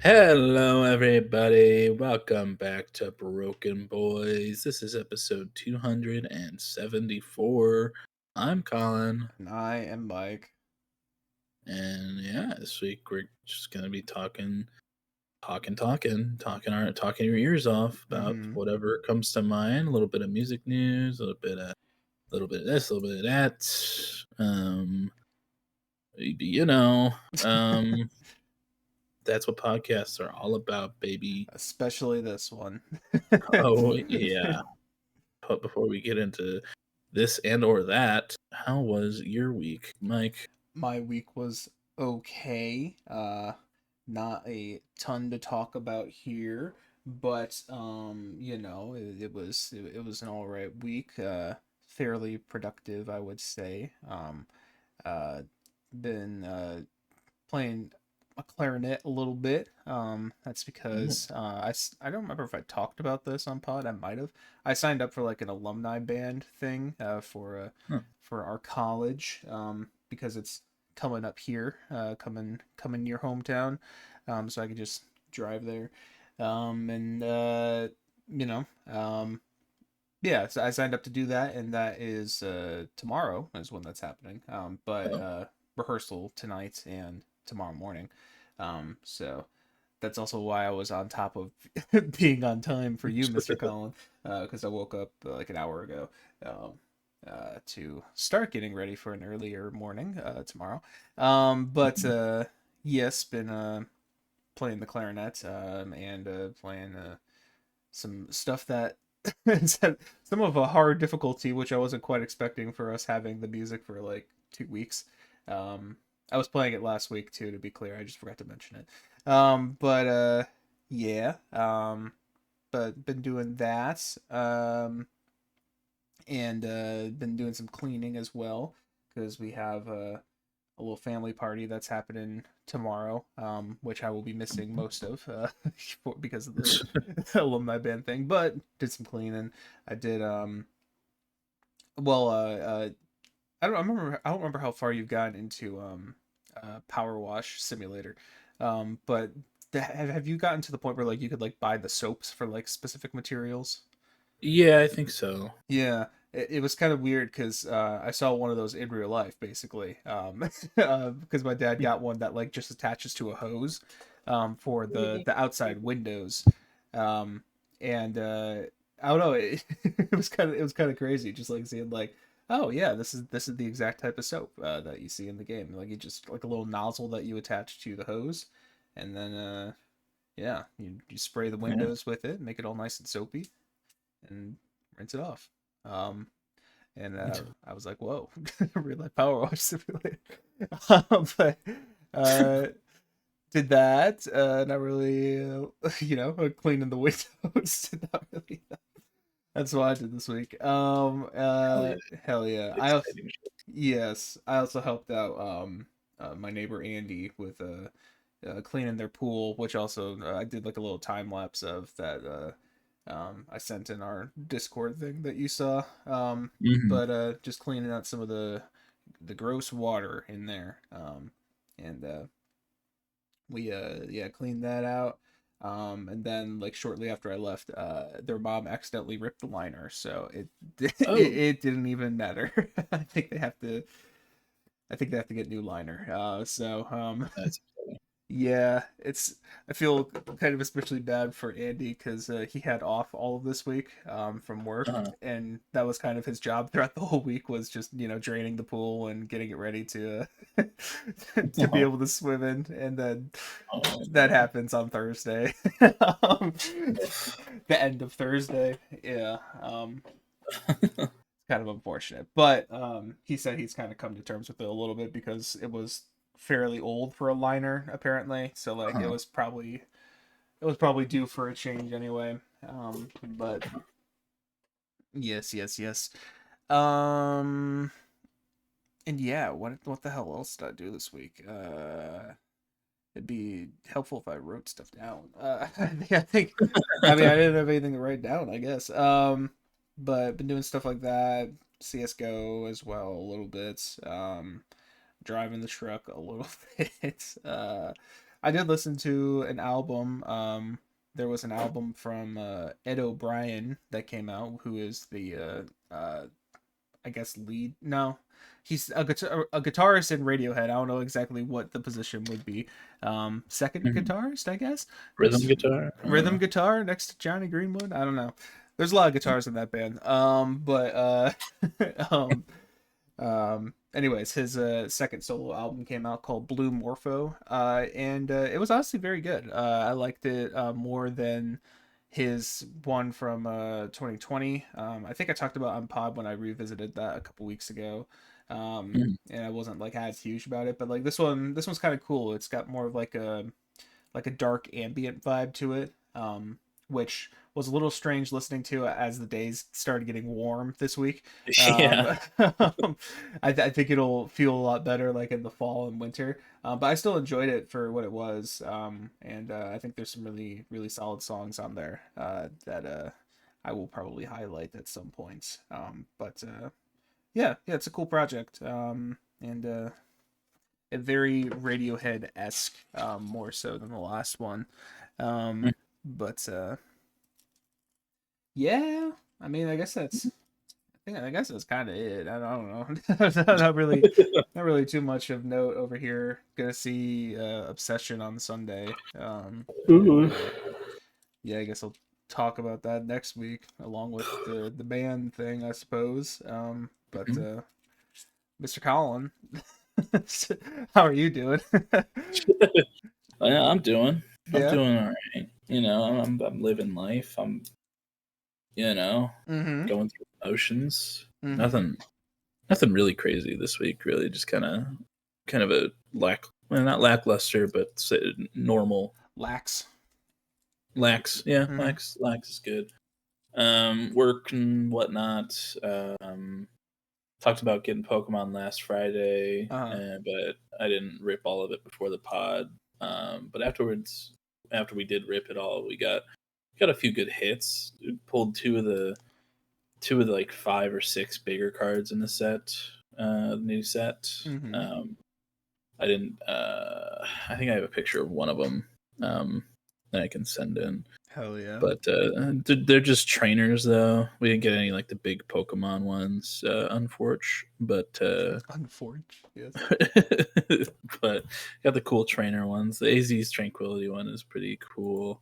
Hello, everybody. Welcome back to BrokeN Boys. This is episode 274. I'm Colin, And I am Mike. and this week we're just gonna be talking your ears off about whatever comes to mind. A little bit of music news, a little bit of this, a little bit of that. That's what podcasts are all about, baby. Especially this one. Oh, yeah. But before we get into this and or that, how was your week, Mike? My week was okay. Not a ton to talk about here, but it was an all right week. Fairly productive, I would say. Uh, been playing a clarinet a little bit. That's because I don't remember if I talked about this on pod. I might have. I signed up for like an alumni band thing for our college because it's coming up here, coming near hometown, so I could just drive there, and you know, yeah. So I signed up to do that, and that is tomorrow is when that's happening. But rehearsal tonight and tomorrow morning. So that's also why I was on top of being on time for you, Mr. Colin, because I woke up like an hour ago to start getting ready for an earlier morning tomorrow. But yes, been playing the clarinet and playing some stuff that some of a hard difficulty, which I wasn't quite expecting for us having the music for like 2 weeks. I was playing it last week too, to be clear. I just forgot to mention it. Yeah. But been doing that. And been doing some cleaning as well because we have a little family party that's happening tomorrow, which I will be missing most of because of the alumni band thing. But did some cleaning. I did well I don't remember how far you've gotten into Power Wash Simulator, but have you gotten to the point where like you could like buy the soaps for like specific materials? Yeah, I think so. Yeah, it was kind of weird because I saw one of those in real life, basically, because my dad got one that like just attaches to a hose for the outside windows, and I don't know, it was kind of crazy, just like seeing like, oh yeah, this is the exact type of soap that you see in the game, like you just like a little nozzle that you attach to the hose, and then yeah, you spray the Yeah. windows with it, make it all nice and soapy, and rinse it off. Um, and I was like, "Whoa, real life power wash simulator." But uh, did that. Not really, cleaning the windows. Not really. That's what I did this week. Hell yeah. Hell yeah. Exciting. Yes, I also helped out my neighbor Andy with cleaning their pool, which also I did like a little time lapse of that. I sent in our Discord thing that you saw. Mhm. But just cleaning out some of the gross water in there. And we yeah, cleaned that out. And then like shortly after I left, their mom accidentally ripped the liner, so Oh, it didn't even matter. I think they have to get new liner. that's exciting. Yeah, I feel kind of especially bad for Andy because he had off all of this week from work, Uh-huh. and that was kind of his job throughout the whole week was just draining the pool and getting it ready to to be Oh, able to swim in, and then oh, that happens on Thursday, the end of Thursday. Yeah, kind of unfortunate, but he said he's kind of come to terms with it a little bit because it was fairly old for a liner apparently, so like uh-huh. it was probably due for a change anyway. But Yes, yes, yes. Um, and yeah, what the hell else did I do this week? It'd be helpful if I wrote stuff down. I mean, I didn't have anything to write down, I guess. But been doing stuff like that, CS:GO as well a little bit. Driving the truck a little bit. I did listen to an album. There was an album from Ed O'Brien that came out, who is the I guess lead. No, he's a guitarist in Radiohead. I don't know exactly what the position would be. Second Mhm. guitarist, I guess. Rhythm guitar. I don't Rhythm know. guitar next to Johnny Greenwood. I don't know. There's a lot of guitars in that band. Um, Anyways, his second solo album came out called Blue Morpho, and it was honestly very good. I liked it more than his one from 2020. I think I talked about on Pod when I revisited that a couple weeks ago. Mhm. And I wasn't like as huge about it, but like this one's kind of cool. It's got more of like a dark ambient vibe to it, which was a little strange listening to as the days started getting warm this week. Um, Yeah. I think it'll feel a lot better like in the fall and winter. But I still enjoyed it for what it was, and I think there's some really solid songs on there that I will probably highlight at some point. Yeah, it's a cool project, and very Radiohead esque, more so than the last one. Mm. But yeah, I mean, I guess that's kind of it. I don't know, not really too much of note over here. Gonna see Obsession on Sunday, and Ooh. yeah, I guess I'll talk about that next week along with the band thing, I suppose. But Mhm. Mr. Colin, how are you doing? Yeah, I'm Yeah. doing all right. I'm living life. I'm, you know, Mm-hmm. going through the motions. Mm-hmm. Nothing really crazy this week. Really, just kind of a not lackluster, but normal. Lax. Lax, yeah, Mm-hmm. lax is good. Work and whatnot. Talked about getting Pokemon last Friday, Uh-huh. but I didn't rip all of it before the pod. But afterwards, after we did rip it all, we got a few good hits. We pulled two of the like 5 or 6 bigger cards in the set, new set. Mm-hmm. Um, I didn't. I think I have a picture of one of them that I can send in. Hell yeah. But they're just trainers, though. We didn't get any like the big Pokemon ones, unfortunately. But Unforged. Yes. but got the cool trainer ones. The AZ's Tranquility one is pretty cool.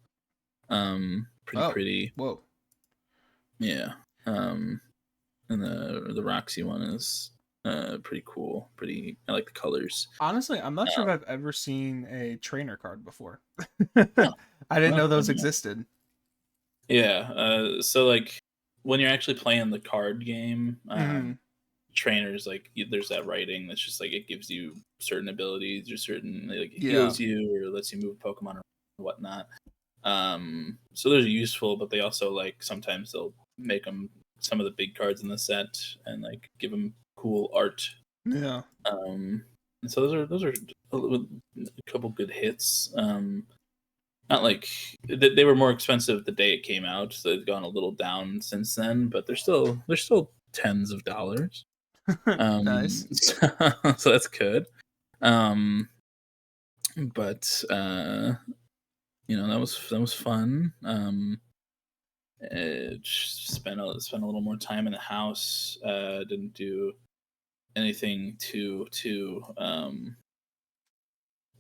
Pretty Oh. pretty. Whoa. Yeah. Um, and the Roxy one is pretty cool. Pretty. I like the colors. Honestly, I'm not sure Um, if I've ever seen a trainer card before. huh, I didn't know well, those existed. yeah. So like when you're actually playing the card game, Mm-hmm. trainers like there's that writing that's just like it gives you certain abilities or certain like it Yeah. heals you or lets you move Pokemon or whatnot. So those are useful, but they also like sometimes they'll make them some of the big cards in the set and like give them cool art. Yeah. And so those are a couple good hits. Not like they were more expensive the day it came out, so they've gone a little down since then, but they're still tens of dollars. Nice. So that's good. Um, but that was fun. Spent a little more time in the house. Didn't do anything too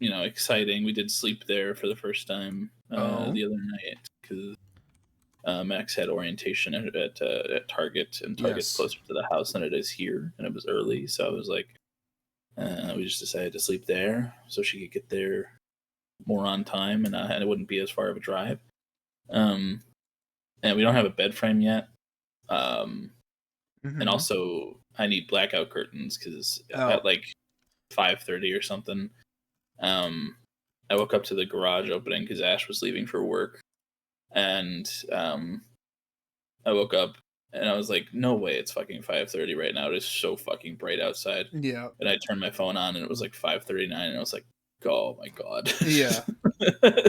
exciting. We did sleep there for the first time Oh. the other night because Max had orientation at Target, and Target's Yes. closer to the house than it is here, and it was early, so I was like, we just decided to sleep there so she could get there more on time, and it wouldn't be as far of a drive. Um, and we don't have a bed frame yet. Um, and Mm-hmm. also, I need blackout curtains because Oh. at like 5:30 or something, um, I woke up to the garage opening because Ash was leaving for work, and I woke up And I was like, no way, it's fucking 5:30 right now. It is so fucking bright outside. Yeah. And I turned my phone on and it was like 5:39 and I was like, oh my god. Yeah.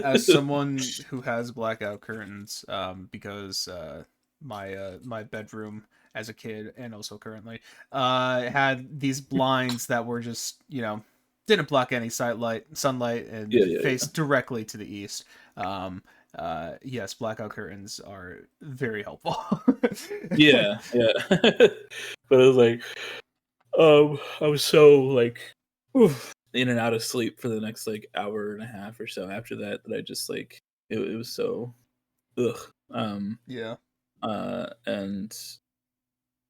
As someone who has blackout curtains, because my bedroom as a kid and also currently had these blinds that were just, didn't block any sunlight and Yeah, yeah, yeah. faced directly to the east. Um, yes, blackout curtains are very helpful. Yeah, yeah. But it was like, I was so like, oof, in and out of sleep for the next like hour and a half or so after that that I just like it was so ugh. Yeah. And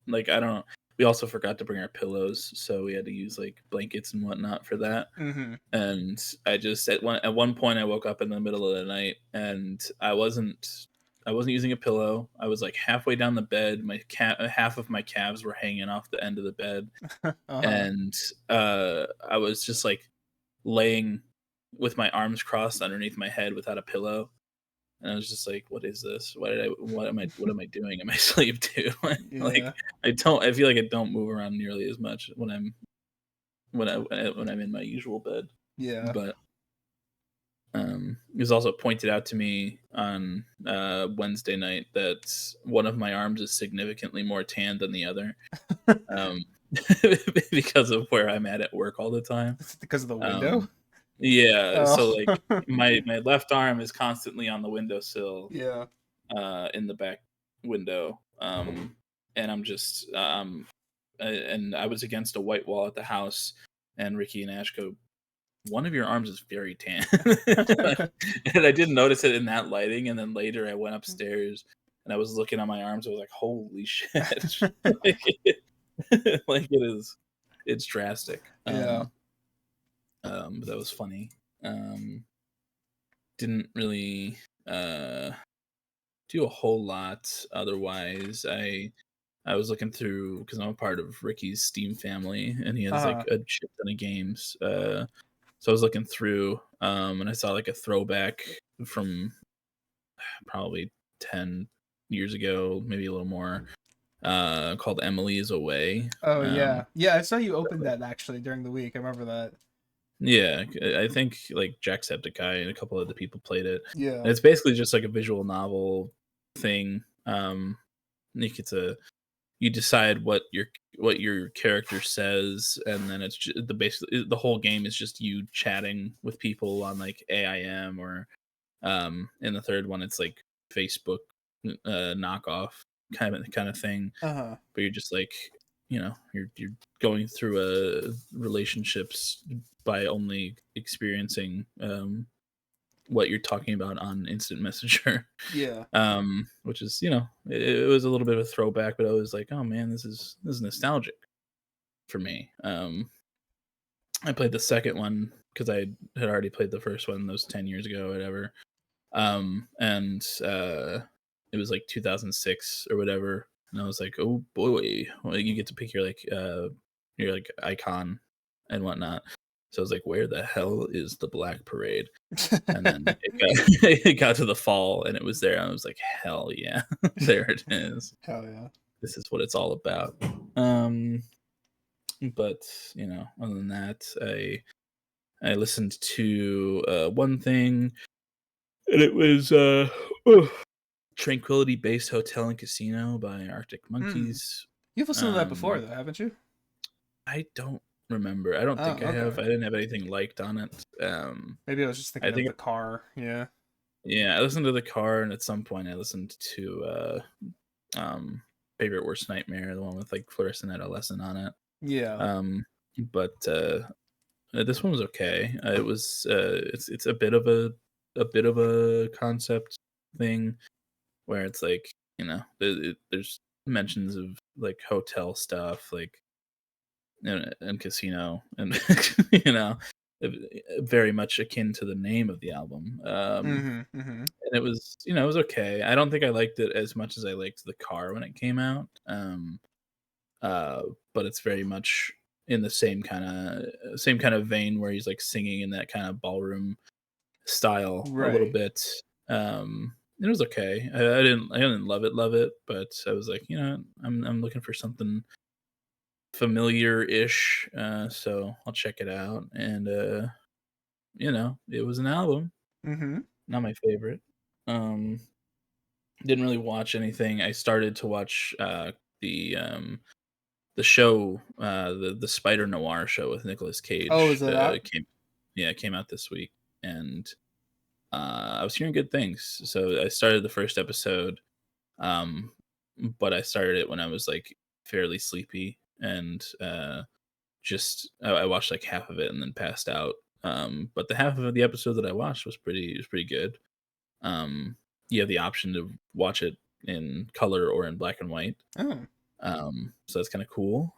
like I don't know. We also forgot to bring our pillows, so we had to use like blankets and whatnot for that. Mm-hmm. And I just at one point I woke up in the middle of the night and I wasn't using a pillow. I was like halfway down the bed. Half of my calves were hanging off the end of the bed, Uh-huh. and I was just like laying with my arms crossed underneath my head without a pillow. And I was just like, "What is this? What am I doing in my sleep too?" Like, Yeah. I feel like I don't move around nearly as much when I'm in my usual bed. Yeah. But it was also pointed out to me on Wednesday night that one of my arms is significantly more tan than the other, um, because of where I'm at work all the time. It's because of the window. Um, yeah, so Oh. like my left arm is constantly on the windowsill, Yeah. in the back window, and I'm just and I was against a white wall at the house, and Ricky and Ash go, one of your arms is very tan. And I didn't notice it in that lighting. And then later I went upstairs and I was looking at my arms. I was like, holy shit. like, like it's drastic. Yeah. But that was funny. Didn't really do a whole lot otherwise. I was looking through because I'm a part of Ricky's Steam family and he has like Uh-huh. a shit ton of games. So I was looking through, and I saw like a throwback from probably 10 years ago, maybe a little more, called Emily is Away. Oh Um, yeah. Yeah, I saw you open that actually during the week. I remember that. yeah, I think like Jacksepticeye and a couple other people played it. Yeah. And it's basically just like a visual novel thing. You get to you decide what your character says, and then it's just basically the whole game is just you chatting with people on like AIM or in the third one it's like Facebook knockoff kind of thing, Uh-huh. but you're just like you're going through relationships by only experiencing what you're talking about on instant messenger. Yeah. Which is it was a little bit of a throwback, but I was like, oh man, this is nostalgic for me. I played the second one because I had already played the first one those 10 years ago or whatever. And it was like 2006 or whatever, and I was like, oh boy, well, you get to pick your like icon and whatnot. So I was like, where the hell is the Black Parade? And then it got to the fall and it was there, and I was like, hell yeah, there it is. Hell yeah. This is what it's all about. um but other than that, I listened to one thing, and it was Tranquility Base Hotel and Casino by Arctic Hmm. Monkeys. You've listened to that before Um, though, haven't you? I don't remember. I don't think Oh, I have. okay. I didn't have anything liked on it. Maybe I was just I thinking of think, the car. Yeah. yeah, I listened to the car, and at some point I listened to um, Favorite Worst Nightmare, the one with like Fluorescent Adolescent on it. Yeah. But this one was okay. It's a bit of a concept thing where it's like there's mentions of like hotel stuff, like and casino, and you know very much akin to the name of the album. Mm-hmm. Mm-hmm. And it was okay. I don't think I liked it as much as I liked the car when it came out. Uh but it's very much in the same kind of vein where he's like singing in that kind of ballroom style a little Right. bit. It was okay. I didn't love it, but I was like, I'm looking for something familiar-ish, so I'll check it out. And it was an album, Mm-hmm. not my favorite. Um, didn't really watch anything. I started to watch the um the show, the Spider Noir show with Nicolas Oh, Cage. is it out? It came out this week, and I was hearing good things. So I started the first episode, um, but I started it when I was like fairly sleepy, and just I watched like half of it and then passed out. But the half of the episode that I watched was pretty good. Um, you have the option to watch it in color or in black and white. Oh, So that's kind of cool.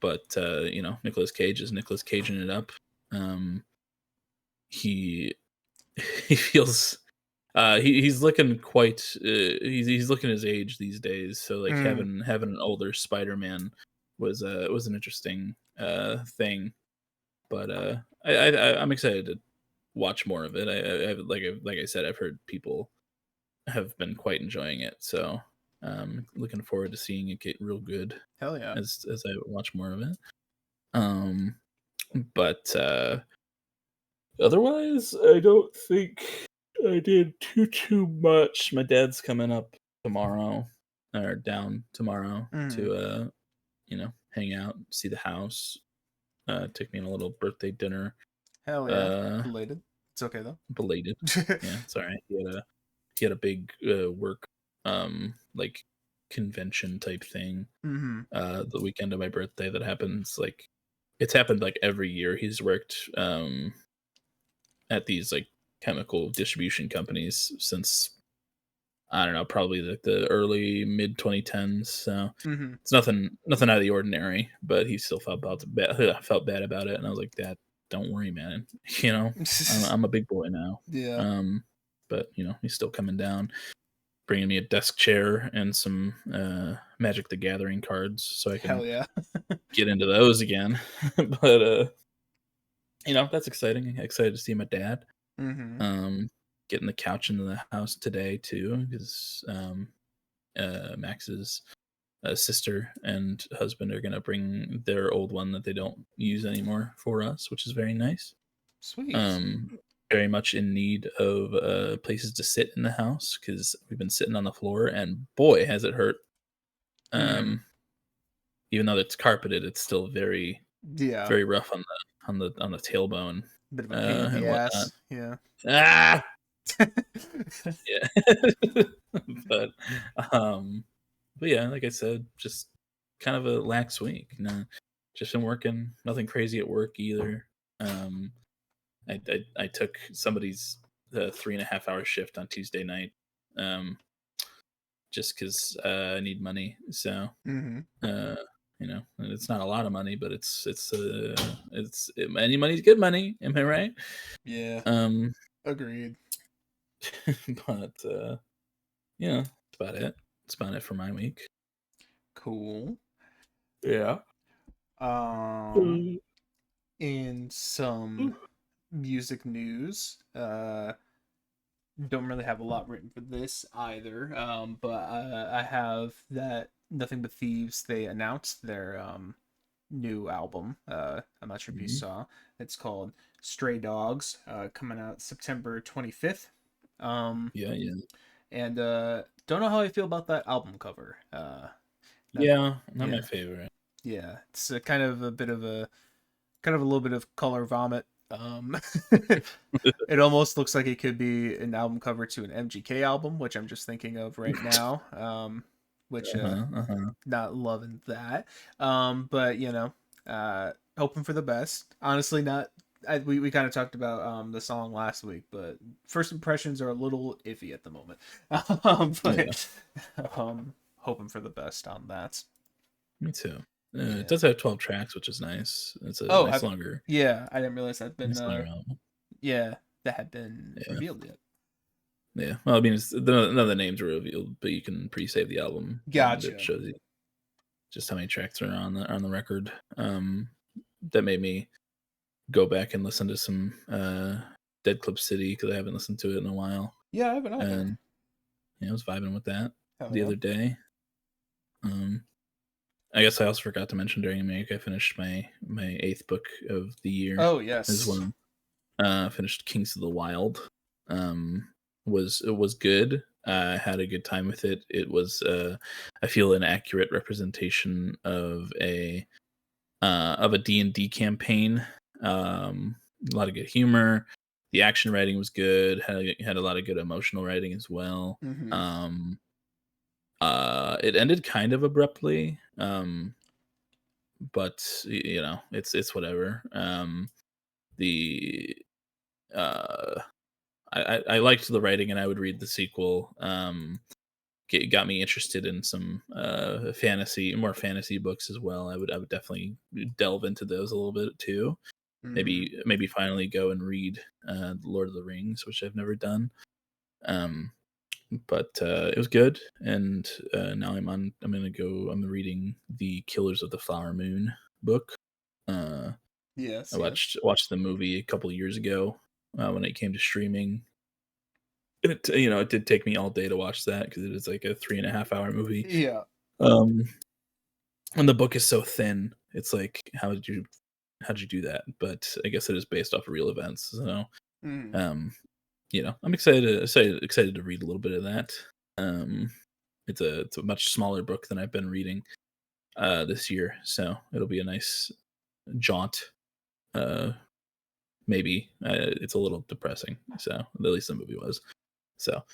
But Nicolas Cage is Nicolas Caging it up. He he feels he's looking quite he's looking his age these days. So like mm, having an older Spider-Man was an interesting thing. But I'm excited to watch more of it. Like I said, I've heard people have been quite enjoying it. So looking forward to seeing it get real good hell yeah. as I watch more of it. Um, but otherwise, I don't think I did too much. My dad's coming up tomorrow, or down tomorrow Mm, to hang out, see the house, take me on a little birthday dinner. hell yeah. Uh, Belated. It's okay though. belated. Yeah, it's all right. He had a big work like convention type thing Mm-hmm. the weekend of my birthday that happens like it's happened like every year. He's worked at these like chemical distribution companies since I don't know, probably like the early mid 2010s. So Mm-hmm. it's nothing out of the ordinary. But he still felt bad about it, and I was like, "Dad, don't worry, man. I'm a big boy now." Yeah. Um, but he's still coming down, bringing me a desk chair and some Magic the Gathering cards so I can Hell yeah. get into those again. But that's exciting. Excited to see my dad. Mm-hmm. Um, getting the couch into the house today too, because Max's sister and husband are gonna bring their old one that they don't use anymore for us, which is very nice. Sweet. Um, very much in need of places to sit in the house because we've been sitting on the floor, and boy, has it hurt. Mm. Um, even though it's carpeted, it's still very Yeah. very rough on the tailbone Bit of a pain in and the whatnot. ass. Yeah. Ah, yeah. but um, but yeah, like I said, just kind of a lax week. Just been working. Nothing crazy at work either. Um, I took somebody's 3.5 hour shift on Tuesday night. Um, just because I need money. So Mm-hmm. uh, it's not a lot of money, but any money's good money. Am I right? Yeah. Um, Agreed. but that's about it. That's about it for my week. Cool. Yeah. Um, Mm. in some music news, don't really have a lot written for this either. But I have that Nothing But Thieves. They announced their new album. I'm not sure if you Mhm. saw. It's called Stray Dogs. Coming out September 25th. Um, Yeah, yeah, and don't know how I feel about that album cover. Not yeah. Not my yeah, favorite. yeah. It's a kind of a bit of a kind of a little bit of color vomit. It almost looks like it could be an album cover to an MGK album, which I'm just thinking of right now. Which Uh-huh, uh-huh. not loving that. But hoping for the best. Honestly, not. We kind of talked about the song last week, but first impressions are a little iffy at the moment. Yeah, But hoping for the best on that. me too. It Yeah. does have 12 tracks, which is nice. It's a Oh, yeah, I didn't realize that'd been nice longer album. yeah, that had been Yeah, revealed yet. yeah. Well, I mean, none of the names are revealed, but you can pre-save the album, and it Gotcha. shows you just how many tracks are on the record. That made me go back and listen to some Dead Club City because I haven't listened to it in a while. Yeah, I have it out there. and I was vibing with that Hell the yeah. other day. Um, I guess I also forgot to mention during America, I finished my eighth book of the year Oh as yes. well. Finished Kings of the Wild. Um, it was good. I had a good time with it. It was I feel an accurate representation of a D&D campaign. A lot of good humor. The action writing was good. Had a lot of good emotional writing as well. Mm-hmm. It ended kind of abruptly. But it's whatever. The uh I liked the writing and I would read the sequel. Got me interested in some more fantasy books as well. I would definitely delve into those a little bit too. Mm-hmm. Maybe finally go and read Lord of the Rings, which I've never done. Um, but it was good, and now I'm gonna go. I'm reading the Killers of the Flower Moon book. Uh, I Yes, yes. watched the movie a couple years ago when it came to streaming. And it did take me all day to watch that because it is like a 3.5 hour movie. Yeah. Um, and the book is so thin. It's like, how did you do that? But I guess it is based off of real events. So, Mm-hmm. um, I'm excited to read a little bit of that. Um, it's a much smaller book than I've been reading this year, so it'll be a nice jaunt. Uh, Maybe it's a little depressing. So at least the movie was. So,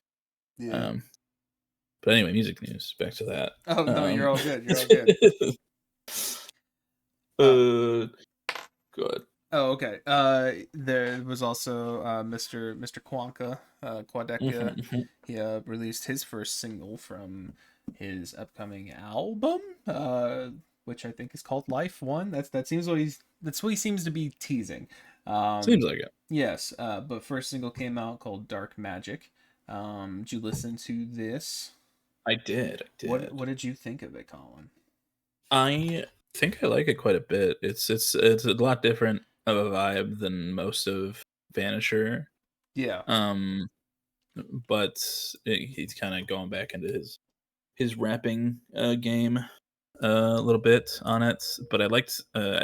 Yeah. um, but anyway, music news. Back to that. Oh no, you're Um, all good. You're all good. Uh, uh, Good. oh, okay. There was also Mr. Quanka, Mhm, Quadeca. mhm. He released his first single from his upcoming album, which I think is called Life One. That's what he seems to be teasing. Seems like it. Yes. But first single came out called Dark Magic. Did you listen to this? I did. I did. What did you think of it, Colin? I think I like it quite a bit. It's a lot different of a vibe than most of Vanisher. Yeah. Um, but he's kind of going back into his rapping game a little bit on it. But I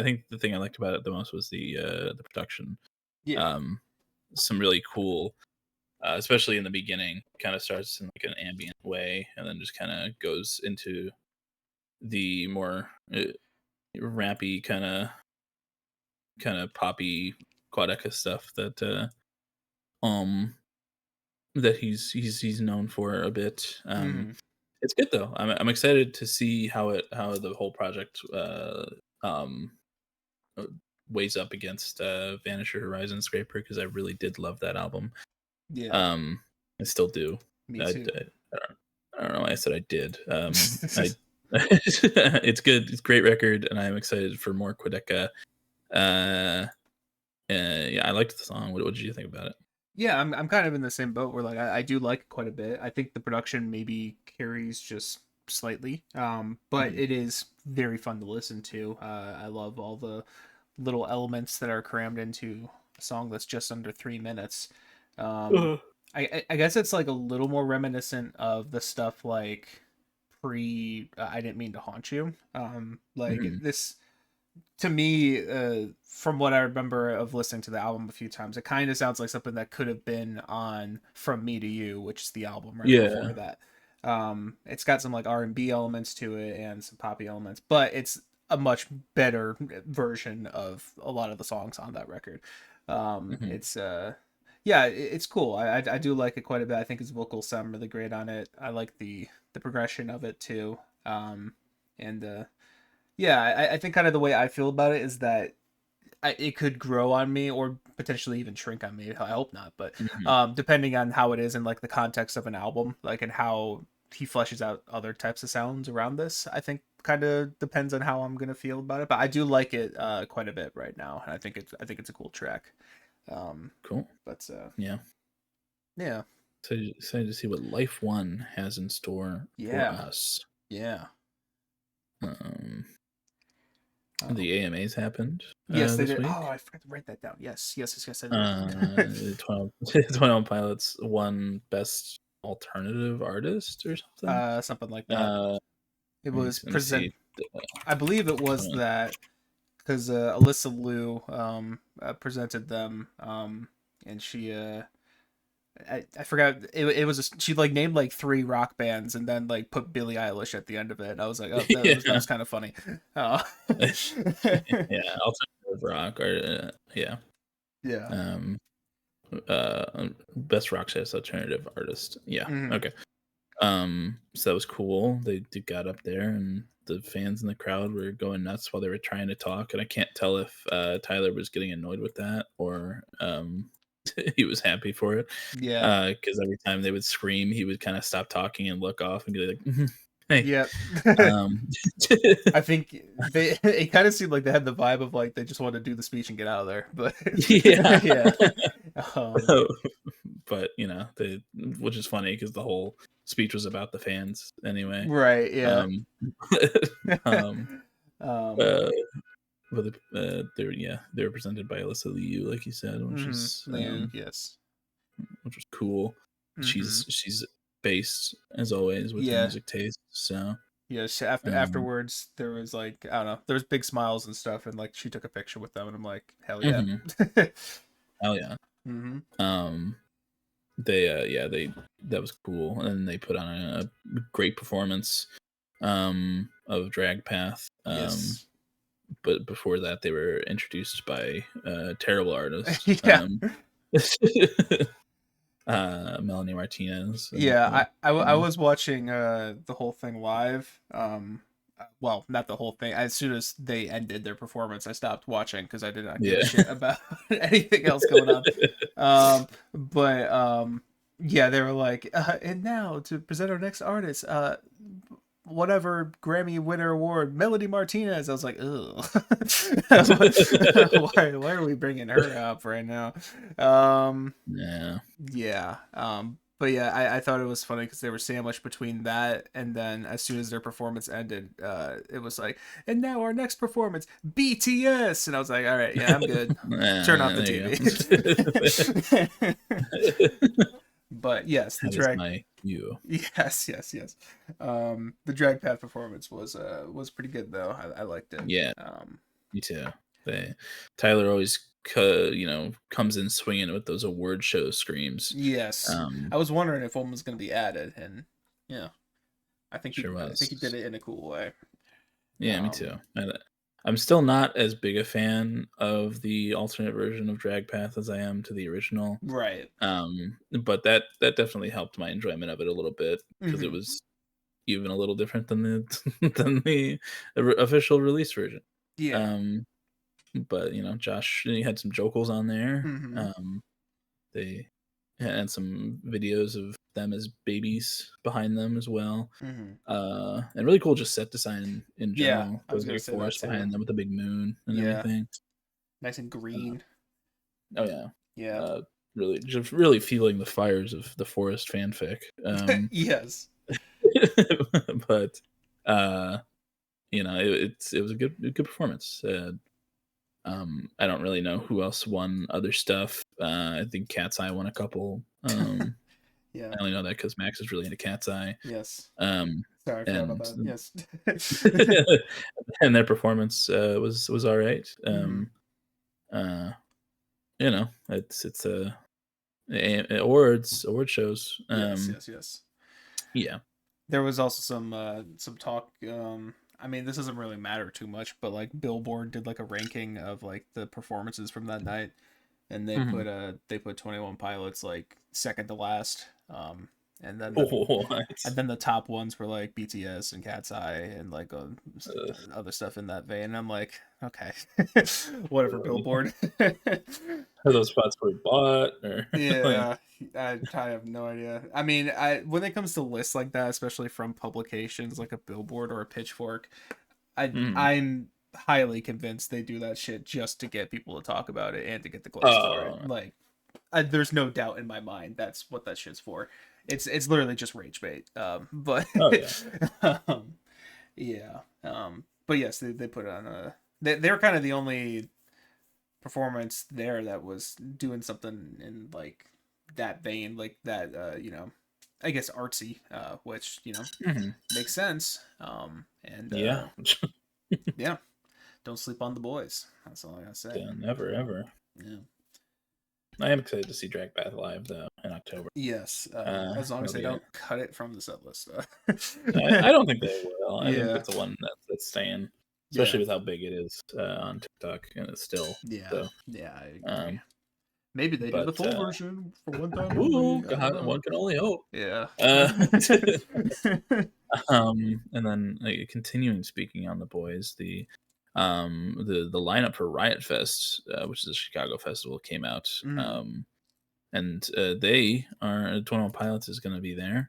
think the thing I liked about it the most was the production. Yeah. Um, some really cool, especially in the beginning. Kind of starts in like an ambient way, and then just kind of goes into the more rampy kind of poppy Quadeca stuff um that he's known for a bit. Mm-hmm. It's good though. I'm excited to see how the whole project um uh, weighs up against Vanisher Horizon Scraper because I really did love that album. Yeah. Um, I still do. Me I, too. I, I don't know why I said I did. I it's good. It's a great record, and I'm excited for more Quadeca. Uh, yeah, I liked the song. What did you think about it? Yeah, I'm kind of in the same boat where like I do like it quite a bit. I think the production maybe carries just slightly, but Mhm. it is very fun to listen to. I love all the little elements that are crammed into a song that's just under 3 minutes. Um, Uh, I guess it's like a little more reminiscent of the stuff like pre I didn't mean to haunt you. Like mhm. this to me, from what I remember of listening to the album a few times, it kind of sounds like something that could have been on From Me to You, which is the album right before Yeah. that. It's got some like R&B elements to it and some poppy elements, but it's a much better version of a lot of the songs on that record. Mhm. It's yeah, it's cool. I do like it quite a bit. I think his vocals sound really great on it. I like the progression of it too. And yeah, I think kind of the way I feel about it is that it could grow on me or potentially even shrink on me. I hope not, but Mhm. depending on how it is in like the context of an album, like and how he fleshes out other types of sounds around this, I think kind of depends on how I'm gonna feel about it. But I do like it quite a bit right now, and I think it's a cool track. Um, Cool. but Yeah. yeah, So excited to see what Life One has in store for yeah, us. yeah. Um, The AMAs happened Yes, they this did. week. Oh, I forgot to write that down. Yes, yes, yes, yes, I did. 21 Pilots won Best Alternative Artist or something. Something like that. Uh, It let me, was let me see. I believe it was 21. that because Alyssa Liu presented them, and she I forgot it was she like named like 3 rock bands and then like put Billie Eilish at the end of it. I was like, oh, that Yeah, was kind of funny. Uh, yeah, Alternative Rock or yeah. yeah. Um, Best Rock Says Alternative Artist. Yeah, Hmm. okay. So that was cool. They got up there and the fans in the crowd were going nuts while they were trying to talk, and I can't tell if Tyler was getting annoyed with that or he was happy for it. Yeah. Because every time they would scream, he would kind of stop talking and look off and be like, "Mhm, hey." Yep. Um, I think they it kind of seemed like they had the vibe of like they just wanted to do the speech and get out of there. But yeah. yeah. Um, But which is funny because the whole speech was about the fans anyway. right, yeah. Um, um, um uh, but they were presented by Alyssa Liu, like you said, Liu, yes. which was cool. Hmm. She's based as always with her Yeah. music taste. So Yes, um, afterwards there was like I don't know, there was big smiles and stuff, and like she took a picture with them, and I'm like, hell yeah. mhm, hell yeah. Hmm. Um, they that was cool, and they put on a great performance of Drag Path. Yes. But before that, they were introduced by a terrible artist, Yeah. Melanie Martinez, and Yeah, I uh, was watching the whole thing live. Well, not the whole thing. As soon as they ended their performance, I stopped watching because I did not give a yeah, shit about anything else going on. But yeah, they were like, and now to present our next artist, whatever Grammy winner award, Melody Martinez. I was like, ugh, why are we bringing her up right now? yeah, Yeah. But yeah, I thought it was funny because they were sandwiched between that and then as soon as their performance ended, it was like, and now our next performance, BTS, and I was like, all right, yeah, I'm good. Turn off the there you TV. go. But yes, the That is drag. my view. Yes, yes, yes. The drag path performance was pretty good though. I liked it. Yeah, me too. Tyler always, comes in swinging with those award show screams. Yes, Um, I was wondering if one was going to be added, and yeah, sure I think he did was. it in a cool way. Yeah, me Um, too. I'm still not as big a fan of the alternate version of Drag Path as I am to the original. right. But that definitely helped my enjoyment of it a little bit because it Hmm. was even a little different than the than the official release version. Yeah. Um, but Josh, he had some jokels on there. Hmm. They had some videos of them as babies behind them as well. Hmm. And really cool just set design in Yeah, general. I There was was like gonna a say that forest too. behind them with a big moon and Yeah, everything. nice and Uh, green. oh yeah, Yeah. uh, really feeling the fires of the forest fanfic. Yes. But uh, it was a good performance. I don't really know who else won other stuff. I think Cat's Eye won a couple. Yeah. I only know that because Max is really into Cat's Eye. Yes. Um, Sorry, I forgot about and that. Yes. and their performance was all right. Hmm. Uh, it's award shows. Yes. Yes. Yes. Yeah. There was also some talk. I mean, this doesn't really matter too much, but like Billboard did like a ranking of like the performances from that night, and Mhm. they put 21 Pilots like second to last. And then What? and then the top ones were like BTS and Cat's Eye and like other stuff in that vein. And I'm like, okay, whatever, Billboard. Are those spots were bought or like? Yeah, I have no idea. I mean, I when it comes to lists like that, especially from publications like a Billboard or a Pitchfork, Mhm. I'm highly convinced they do that shit just to get people to talk about it and to get the clicks for it. Oh, Like, there's no doubt in my mind that's what that shit's for. It's literally just rage bait. But oh yeah. yeah. But yes, they put on they were kind of the only performance there that was doing something in like that vein, like that. I guess artsy, which makes sense. And Yeah. yeah, don't sleep on the boys. That's all I gotta say. Yeah, never ever. Yeah. I am excited to see Drag Bath live though in October. Yes, as long as That'll they be it. don't cut it from the set list. I don't think they will. I think Yeah, that's the one that's staying, yeah, especially with how big it is on TikTok, and it's still yeah, so. yeah. I agree. Um, Maybe they do the but full version for one time ooh, only. I don't God, know. one can only hope. Yeah. Uh, and then continuing speaking on the boys, the lineup for Riot Fest, which is a Chicago festival, came out. Mm. And they are 21 Pilots is going to be there,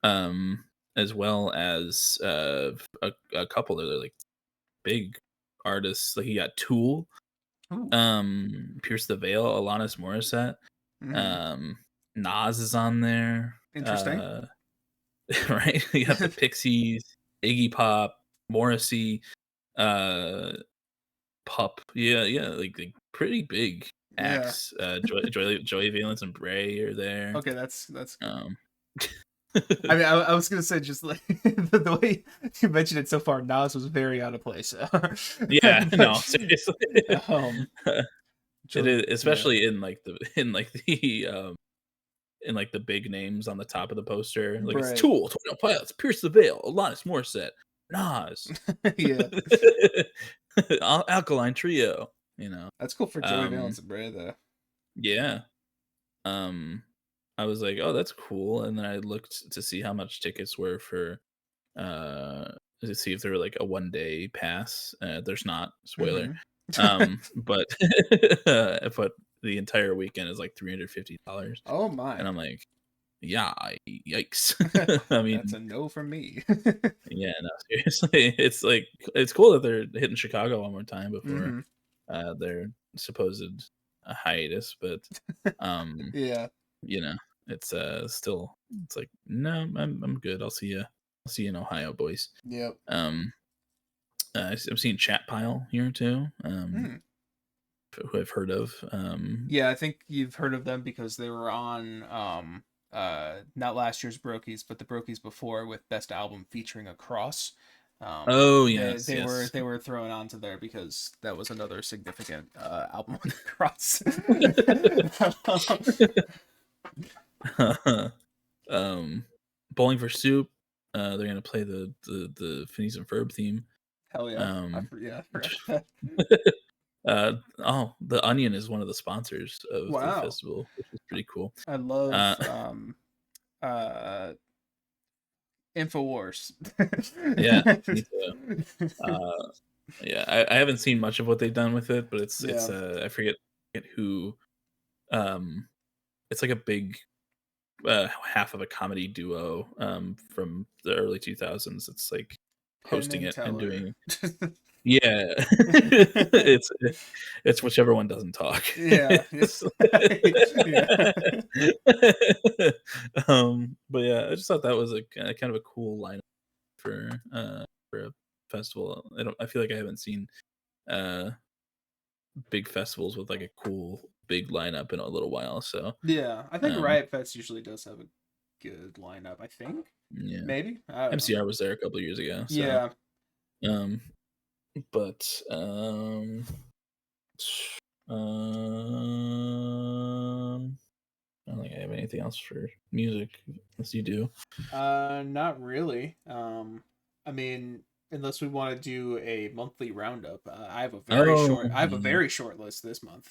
as well as a couple of like big artists. Like you got Tool, Ooh. Pierce the Veil, Alanis Morissette, Mm. um, Nas is on there. Interesting. Right? You got the Pixies, Iggy Pop, Morrissey, uh, Pup. Yeah, like pretty big Yeah. acts. Joy Valence and Bray are there. Okay, that's cool. Um, I mean, I was gonna say just like the way you mentioned it so far, Nas was very out of place. yeah, no, But, seriously. um, It Joe, is, yeah, especially in like the big names on the top of the poster. Like it's right, Tool, 21 Pilots, Pierce the Veil, Alanis Morissette, Nas, yeah, Alkaline Trio. You know, that's cool for Joey um, Valence and Bray though. yeah. Um, I was like, oh, that's cool, and then I looked to see how much tickets were for uh to see if there were like a 1 day pass. There's not, spoiler. Mm-hmm. But but the entire weekend is like $350, Oh my, and I'm like, yeah, yikes. I that's mean, a no from me. yeah, no, seriously, it's like it's cool that they're hitting Chicago one more time before Mm-hmm. their supposed hiatus, but um, Yeah. you know, it's still, it's like, no, I'm good. I'll see you. I'll see you in Ohio, boys. Yep. Um, I'm seeing Chat Pile here too. Hmm. Who I've heard of. Yeah, I think you've heard of them because they were on not last year's Brokies, but the Brokies before with Best Album featuring a cross. Oh They yes, they were yes. they were thrown onto there because that was another significant album with a cross. um, Bowling for Soup. They're gonna play the Phineas and Ferb theme. Hell yeah. Um, I forgot that. oh, the Onion is one of the sponsors of the Wow. festival, which is pretty cool. I Uh, love uh Infowars. yeah, me too. Uh, yeah, I haven't seen much of what they've done with it, but it's Yeah. I forget who. Um, it's like a big half of a comedy duo from the early 2000s. It's like Penn hosting and it and Teller. doing, yeah. It's whichever one doesn't talk. Yeah. Yeah. But yeah, I just thought that was a kind of a cool lineup for a festival. I feel like I haven't seen uh big festivals with like a cool big lineup in a little while. So Yeah. I think um Riot Fest usually does have a good lineup, I think. yeah, Maybe. I don't know. MCR was there a couple years ago. So Yeah. um but um I don't think I have anything else for music unless you do. Not really. I mean, unless we want to do a monthly roundup. Oh I have a yeah, very short list this month.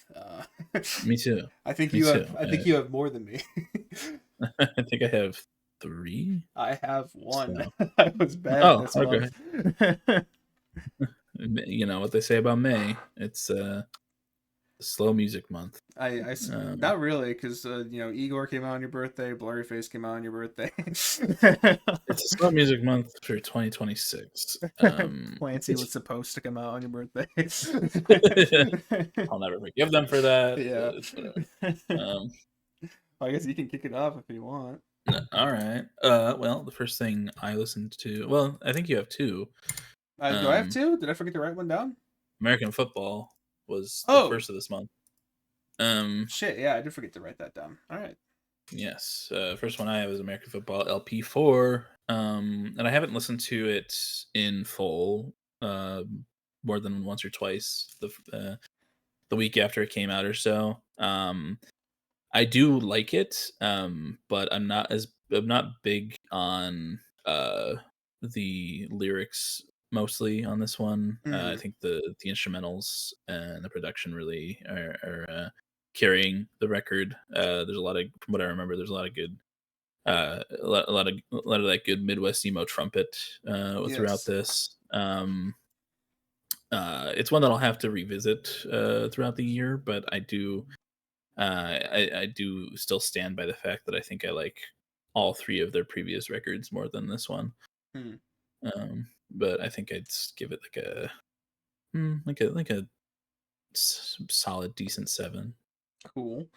me too. Me too. I think you have more than me. I think I have three. I have one. So I was bad oh, this okay. month. You know what they say about May? It's slow music month. Not really, because Igor came out on your birthday, Blurryface came out on your birthday. It's a slow music month for 2026. Clancy was supposed to come out on your birthday. I'll never forgive them for that, but Yeah. it's whatever. Um, I guess you can kick it off if you want. all right. Well, the first thing I listened to, well, I think you have two. Do I have Um, two? Did I forget to write one down? American football was the Oh first of this month. Um, shit! Yeah, I did forget to write that down. All right. yes, first one I have is American Football LP4. And I haven't listened to it in full, more than once or twice the week after it came out or so. I do like it, but I'm not big on the lyrics mostly on this one. I Mm, think the instrumentals and the production really are carrying the record. There's a lot of, from what I remember, there's a lot of good, a lot of that good Midwest emo trumpet throughout yes. this. It's one that I'll have to revisit throughout the year, but I do still stand by the fact that I think I like all three of their previous records more than this one. Mm, But I think I'd give it like a solid decent 7. cool.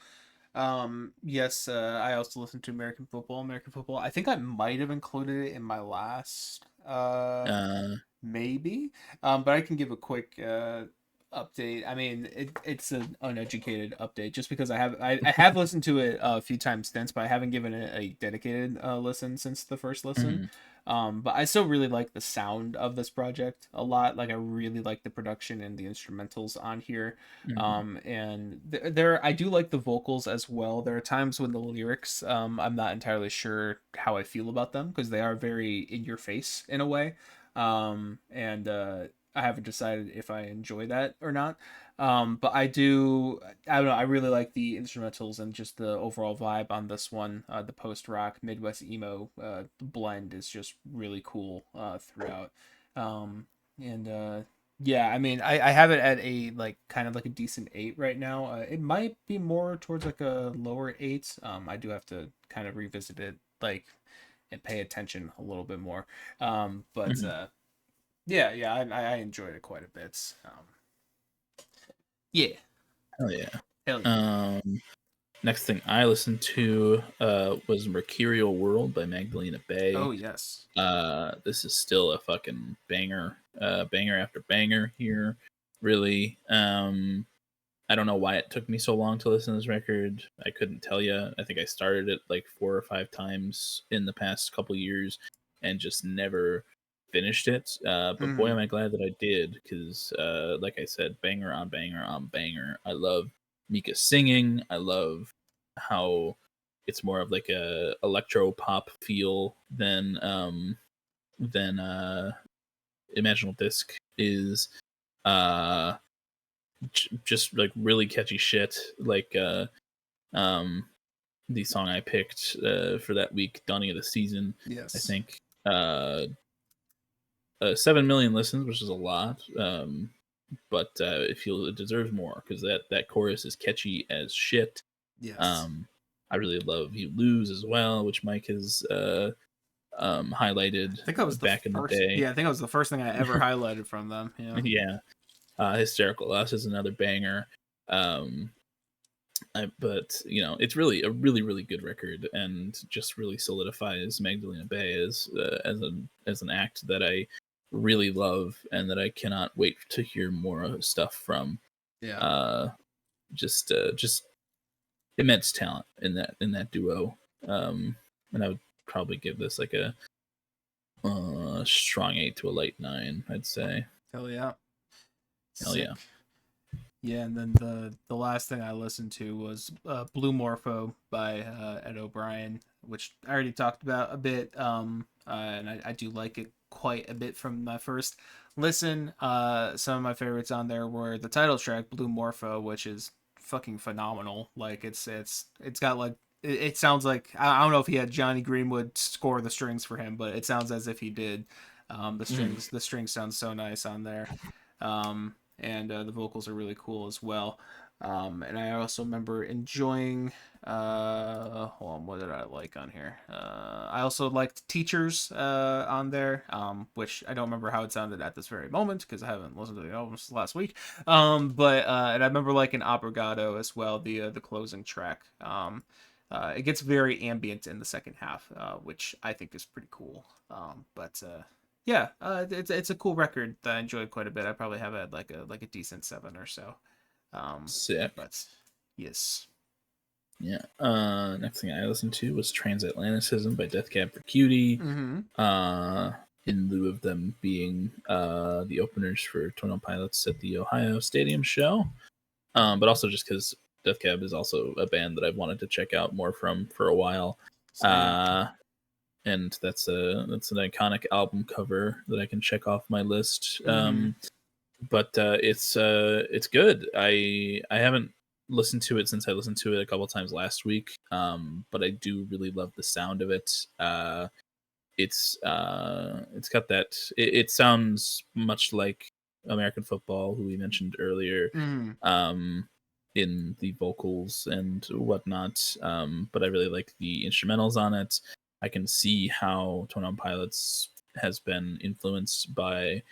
Yes, I also listened to American football. American football. I think I might have included it in my last Uh, maybe. But I can give a quick update. I mean, it's an uneducated update just because I have listened to it a few times since, but I haven't given it a dedicated listen since the first listen. mhm, But I still really like the sound of this project a lot. Like I really like the production and the instrumentals on here. mhm, And there I do like the vocals as well. There are times when the lyrics I'm not entirely sure how I feel about them because they are very in your face in a way. And I haven't decided if I enjoy that or not. But I don't know, I really like the instrumentals and just the overall vibe on this one. The post rock Midwest emo blend is just really cool throughout. Um, and yeah, I mean, I have it at a like kind of like a decent 8 right now. It might be more towards like a lower 8. I do have to kind of revisit it like and pay attention a little bit more. But mhm. yeah, I enjoyed it quite a bit. Yeah, Hell yeah. hell yeah. Um, Next thing I listened to was Mercurial World by Magdalena Oh Bay. yes. This is still a fucking banger, banger after banger here. Really. I don't know why it took me so long to listen to this record. I couldn't tell you. I think I started it like 4 or 5 times in the past couple years and just never finished it. But boy, Mm, am I glad that I did because, like I said, banger on banger on banger. I love Mika singing. I love how it's more of like a electro pop feel than Imaginal Disc is. Uh, just like really catchy shit. Like um, the song I picked for that week, Dawning of the Season. I yes. think 7 million listens, which is a lot. But it feels it deserves more because that chorus is catchy as shit. Yes. Um, I really love "You Lose" as well, which Mike has highlighted I think that was the back in the first. day. Yeah, I think that was the first thing I ever highlighted from them. Yeah. Yeah, "Hysterical Us" is another banger. Um, but it's really a really good record, and just really solidifies Magdalena Bay as an act that I really love, and that I cannot wait to hear more stuff from. Yeah. Uh, just immense talent in that duo. And I would probably give this like a strong 8 to a light 9. I'd say. Hell yeah. Hell yeah. Sick. Yeah, and then the last thing I listened to was Blue Morpho by Ed O'Brien, which I already talked about a bit. And I do like it quite a bit from my first listen. Some of my favorites on there were the title track Blue Morpho, which is fucking phenomenal. Like it's got like it sounds like I don't know if he had Johnny Greenwood score the strings for him, but it sounds as if he did. Mm. The strings sound so nice on there. And the vocals are really cool as well. And I also remember enjoying. Hold on, what did I like on here? I also liked Teachers on there, which I don't remember how it sounded at this very moment because I haven't listened to the album since last week. But and I remember liking Obrigado as well, the closing track. It gets very ambient in the second half, which I think is pretty cool. But yeah, it's a cool record that I enjoyed quite a bit. I probably have it like a decent 7 or so. Sick. But yes. Yeah. Next thing I listened to was Transatlanticism by Death Cab for Cutie. Mm-hmm. In lieu of them being the openers for 21 Pilots at the Ohio Stadium show. But also just because Death Cab is also a band that I've wanted to check out more from for a while. Same. And that's an iconic album cover that I can check off my list. Mm-hmm. But it's good. I haven't listened to it since I listened to it a couple times last week. But I do really love the sound of it. It's got that. It sounds much like American football, who we mentioned earlier. Mm-hmm. In the vocals and whatnot. But I really like the instrumentals on it. I can see how 21 Pilots has been influenced by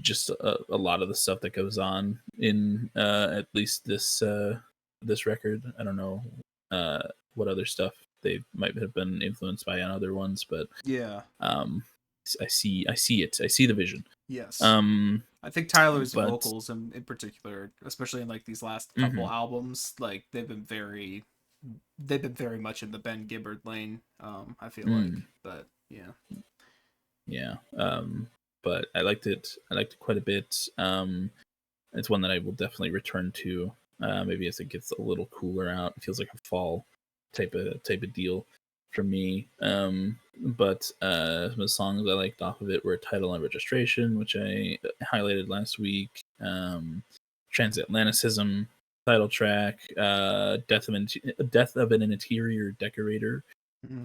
just a lot of the stuff that goes on in at least this record. I don't know what other stuff they might have been influenced by on other ones, but Yeah. I see it. I see the vision. Yes. I think Tyler's But vocals in particular, especially in like these last couple albums, like they've been very much in the Ben Gibbard lane. I feel like, but yeah. Yeah. But I liked it. I liked it quite a bit. It's one that I will definitely return to. Maybe as it gets a little cooler out. It feels like a fall type of deal for me. But some of the songs I liked off of it were Title and Registration, which I highlighted last week. Transatlanticism, title track, Death of an Interior Decorator,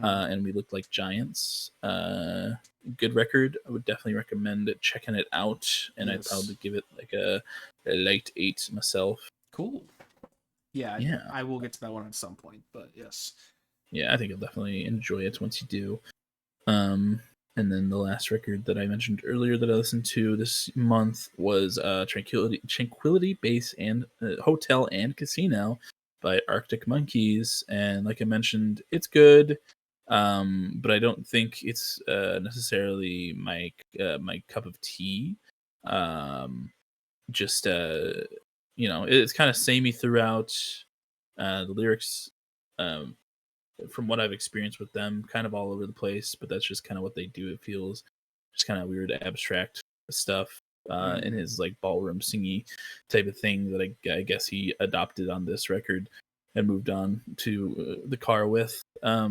and We Look Like Giants. Good record. I would definitely recommend checking it out, and I'd probably give it like a light 8 myself. Cool. Yeah, Yeah. I will get to that one at some point, but yes. Yeah, I think you'll definitely enjoy it once you do. And then the last record that I mentioned earlier that I listened to this month was Tranquility Base and Hotel and Casino by Arctic Monkeys. And like I mentioned, it's good, but I don't think it's necessarily my cup of tea. Just it's kind of samey throughout. The lyrics, from what I've experienced with them, kind of all over the place, but that's just kind of what they do. It feels just kind of weird, abstract stuff in his like ballroom singy type of thing that I guess he adopted on this record and moved on to the car with. But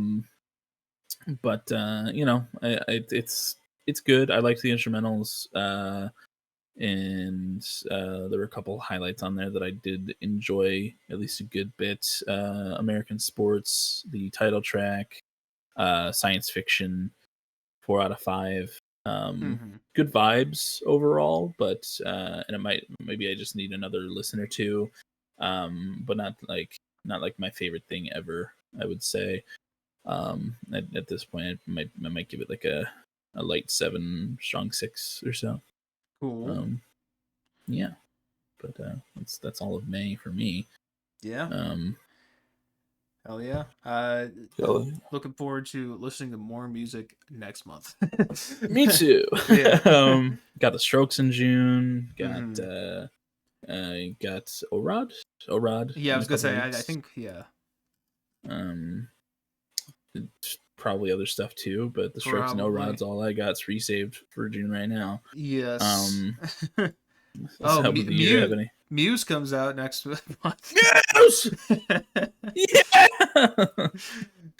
it's good. I like the instrumentals. And there were a couple highlights on there that I did enjoy at least a good bit. American Sports, the title track, Science Fiction, 4 out of 5. Good vibes overall, but and maybe I just need another listen or two, but not like my favorite thing ever. I would say at this point I might give it like a light 7, strong 6 or so. Cool. Yeah, but that's all of May for me. Yeah. Hell yeah. Looking forward to listening to more music next month. Me too. Yeah. Got the Strokes in June. Got got Orad. Yeah, I was gonna say I think yeah. Probably other stuff too, but the Strokes and Orad's all I got. It's resaved for June right now. Yes. Muse comes out next month. Muse! Yeah!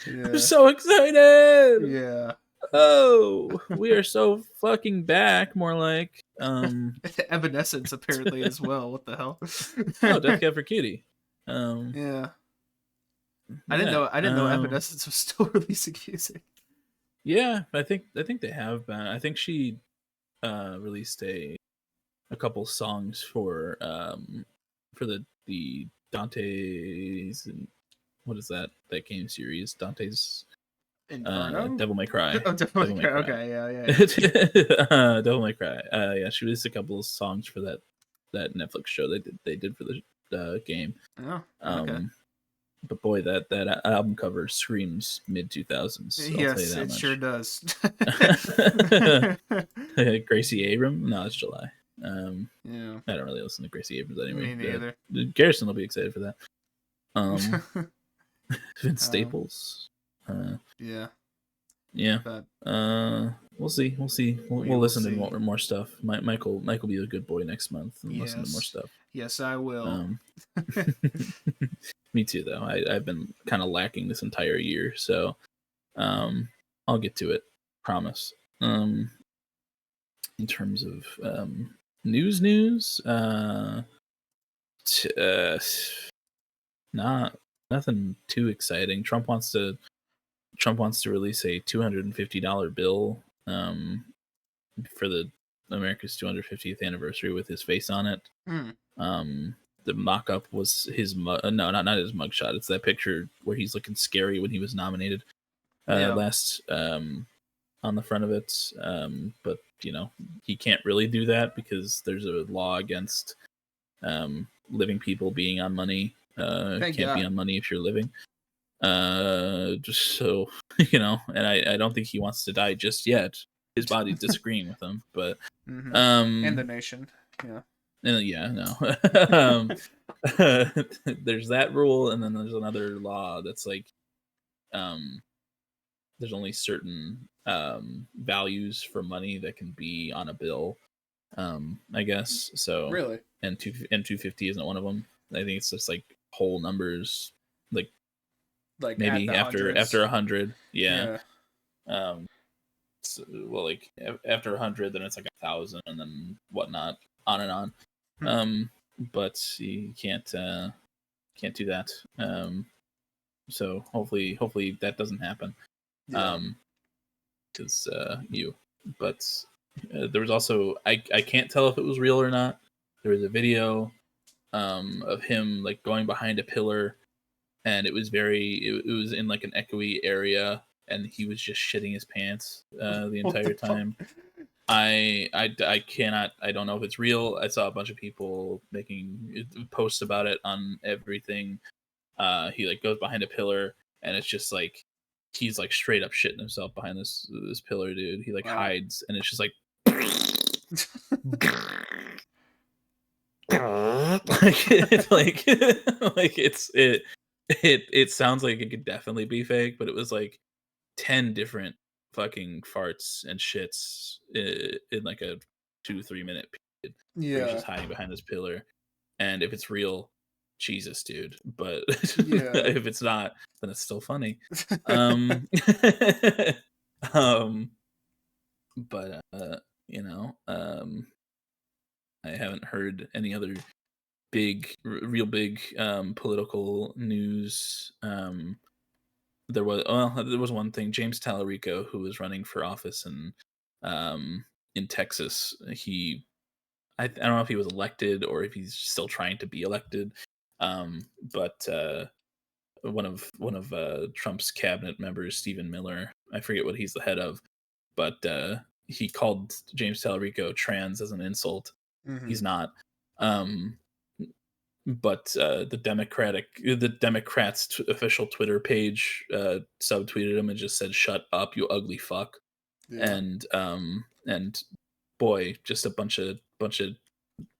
I'm so excited! Yeah. Oh, we are so fucking back. More like Evanescence apparently as well. What the hell? Oh, Death Cab for Cutie. Yeah. I didn't know Evanescence was still releasing music. Yeah, I think they have been. I think she released a couple songs for the Dante's, what is that game series? Dante's Inferno? Devil May Cry. Oh, Devil May Cry. Okay, yeah. Devil May Cry. Yeah, she released a couple of songs for that Netflix show they did for the game. Oh, okay. But boy, that album cover screams mid 2000s. I'll tell you Yes, that it sure much. does. Gracie Abrams? No, it's July. Yeah, I don't really listen to Gracie Abrams anyway. me neither. Garrison will be excited for that. Vince Um, Staples. Uh, yeah, yeah. but We'll see. we We'll will listen to see. more stuff. Michael will be a good boy next month and listen to more Yes, stuff. yes, I will. Me too, though. I've been kind of lacking this entire year, so I'll get to it. Promise. In terms of news, not nothing too exciting. Trump wants to release a $250 bill for the America's 250th anniversary with his face on it. Mm. The mock-up was his no, not his mugshot. It's that picture where he's looking scary when he was nominated last on the front of it. But you know, he can't really do that because there's a law against living people being on money. Thank Can't be God. on money if you're living. Just so you know, and I don't think he wants to die just yet. His body's disagreeing with him, but And the nation, yeah. yeah, no. There's that rule, and then there's another law that's like, there's only certain values for money that can be on a bill. I guess so. Really? And 250 isn't one of them. I think it's just like whole numbers, like At maybe the after hundreds. 100. Yeah. Yeah. So, well, like after 100, then it's like 1,000, and then whatnot, on and on. But you can't do that. So hopefully that doesn't happen. Yeah. Because you. But there was also I can't tell if it was real or not. There was a video of him like going behind a pillar, and it was it was in like an echoey area, and he was just shitting his pants the What the entire fuck? time. I cannot, I don't know if it's real. I saw a bunch of people making posts about it on everything. He like goes behind a pillar, and it's just like he's like straight up shitting himself behind this pillar, dude. He like Wow. hides, and it's just like like it sounds like it could definitely be fake, but it was like 10 different fucking farts and shits in like a 2-3 minute period where he's Yeah. just hiding behind this pillar. And if it's real, Jesus, dude. But Yeah. if it's not, then it's still funny. um um but you know, I haven't heard any other real big political news. There was one thing. James Tallarico, who was running for office in Texas, I don't know if he was elected or if he's still trying to be elected. But one of Trump's cabinet members, Stephen Miller, I forget what he's the head of, but he called James Tallarico trans as an insult. He's not. Um, but the Democrats official Twitter page subtweeted him and just said, "Shut up, you ugly fuck." Yeah. And boy, just a bunch of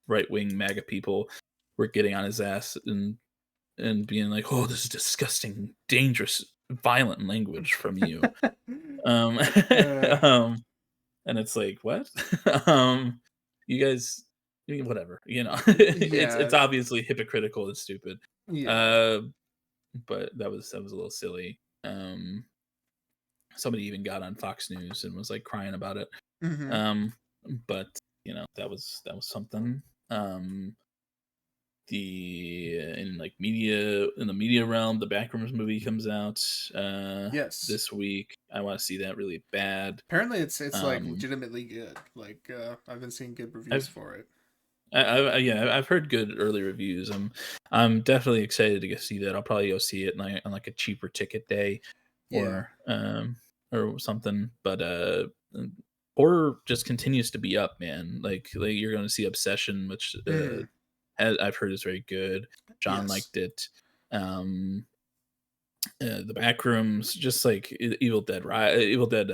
right wing MAGA people were getting on his ass and being like, "Oh, this is disgusting, dangerous, violent language from you." um, Uh, and it's like, what? You guys, whatever, you know. It's yeah. obviously hypocritical and stupid. Yeah. Uh, but that was a little silly. Somebody even got on Fox News and was like crying about it. Mm-hmm. But you know, that was something. The in like media in the media realm, the Backrooms movie comes out Yes. this week. I want to see that really bad. Apparently, it's like Um, legitimately good. Like I've been seeing good reviews I've for it. yeah, I've heard good early reviews. I'm definitely excited to go see that. I'll probably go see it on like a cheaper ticket day, Yeah. or something. But horror just continues to be up, man. Like you're going to see Obsession, which Mm. I've heard is very good. John Yes. liked it. Um, The Backrooms, just like Evil Dead, Evil Dead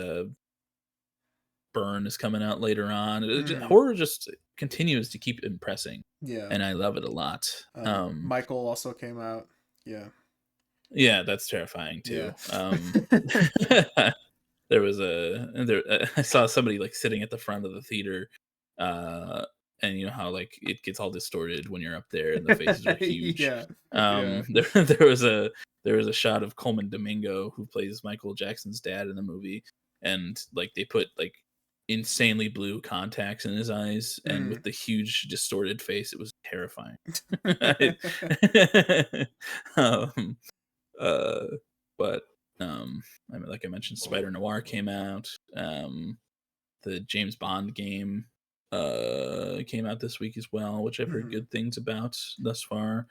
Burn is coming out later on. Mm-hmm. Horror just continues to keep impressing, Yeah. and I love it a lot. Michael also came out. Yeah. Yeah, that's terrifying Yeah. too. There was I saw somebody like sitting at the front of the theater, uh, and you know how like it gets all distorted when you're up there and the faces are huge. Yeah. Yeah. There was a shot of Coleman Domingo who plays Michael Jackson's dad in the movie, and like they put like insanely blue contacts in his eyes, and Mm. with the huge distorted face, it was terrifying. um, uh, but I mean, like I mentioned, Spider Noir came out. The James Bond game came out this week as well, which I've heard Mhm. good things about thus far.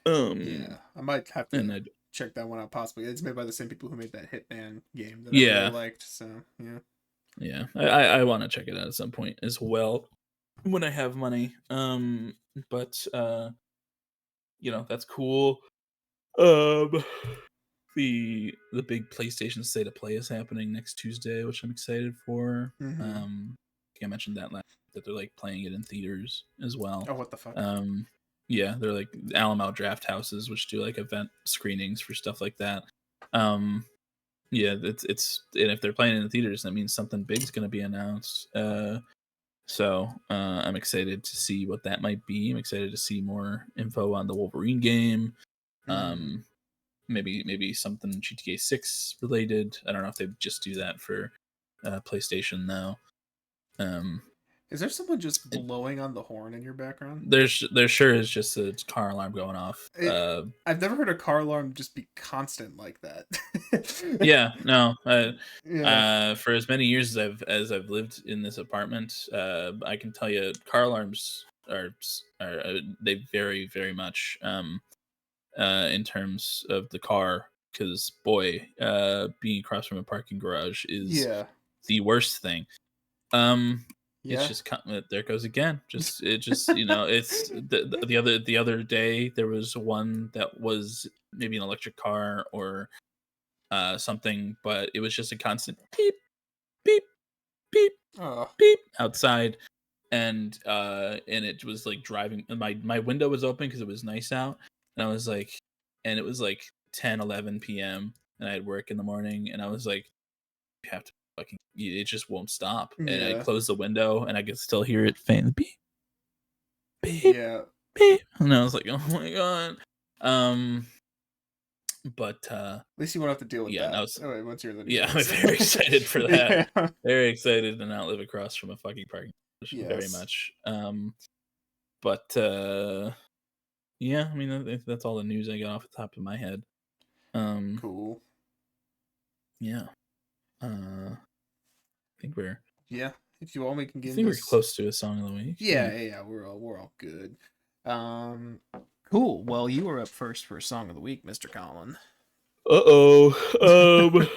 Yeah, I might have And to I, check that one out. Possibly, it's made by the same people who made that Hitman game that I really yeah, liked. So yeah. yeah, I want to check it out at some point as well when I have money. But you know, that's cool. Um, the big PlayStation State of Play is happening next Tuesday, which I'm excited for. Mm-hmm. I think I mentioned that last that they're like playing it in theaters as well. Oh, what the fuck? Um, yeah, they're like Alamo Draft Houses, which do like event screenings for stuff like that. Um, yeah, it's and if they're playing in the theaters, that means something big's going to be announced. I'm excited to see what that might be. I'm excited to see more info on the Wolverine game. Mm. Um, maybe something GTA 6 related. I don't know if they just do that for PlayStation though. Um, Is there someone just it, blowing on the horn in your background? there sure is just a car alarm going off. I've never heard a car alarm just be constant like that. Yeah, no. Yeah. For as many years as I've lived in this apartment, I can tell you car alarms are they vary very much in terms of the car, because boy, being across from a parking garage is Yeah. the worst thing. Um, it's Yeah. just there it goes again. Just you know, it's the other day there was one that was maybe an electric car or something, but it was just a constant beep beep beep Oh. beep outside, and it was like driving. My window was open because it was nice out, and I was like, and it was like 10, 11 p.m. and I had work in the morning, and I was like, you have to fucking, it just won't stop. And I Yeah. closed the window, and I could still hear it faint beep beep Yeah. beep, and I was like, oh my god. Um, but At least you won't have to deal with yeah, that that was once you're in the new yeah, I'm place. very excited for that. Yeah. Very excited to not live across from a fucking parking garage. Very Yes. much. But yeah, I mean, that's all the news I got off the top of my head. Um, Cool. yeah. I think we're Yeah. If you want, we can I get think into. we're close to a song of the week. Yeah, yeah, yeah. We're all good. Cool. Well, you were up first for song of the week, Mr. Colin. Uh-oh.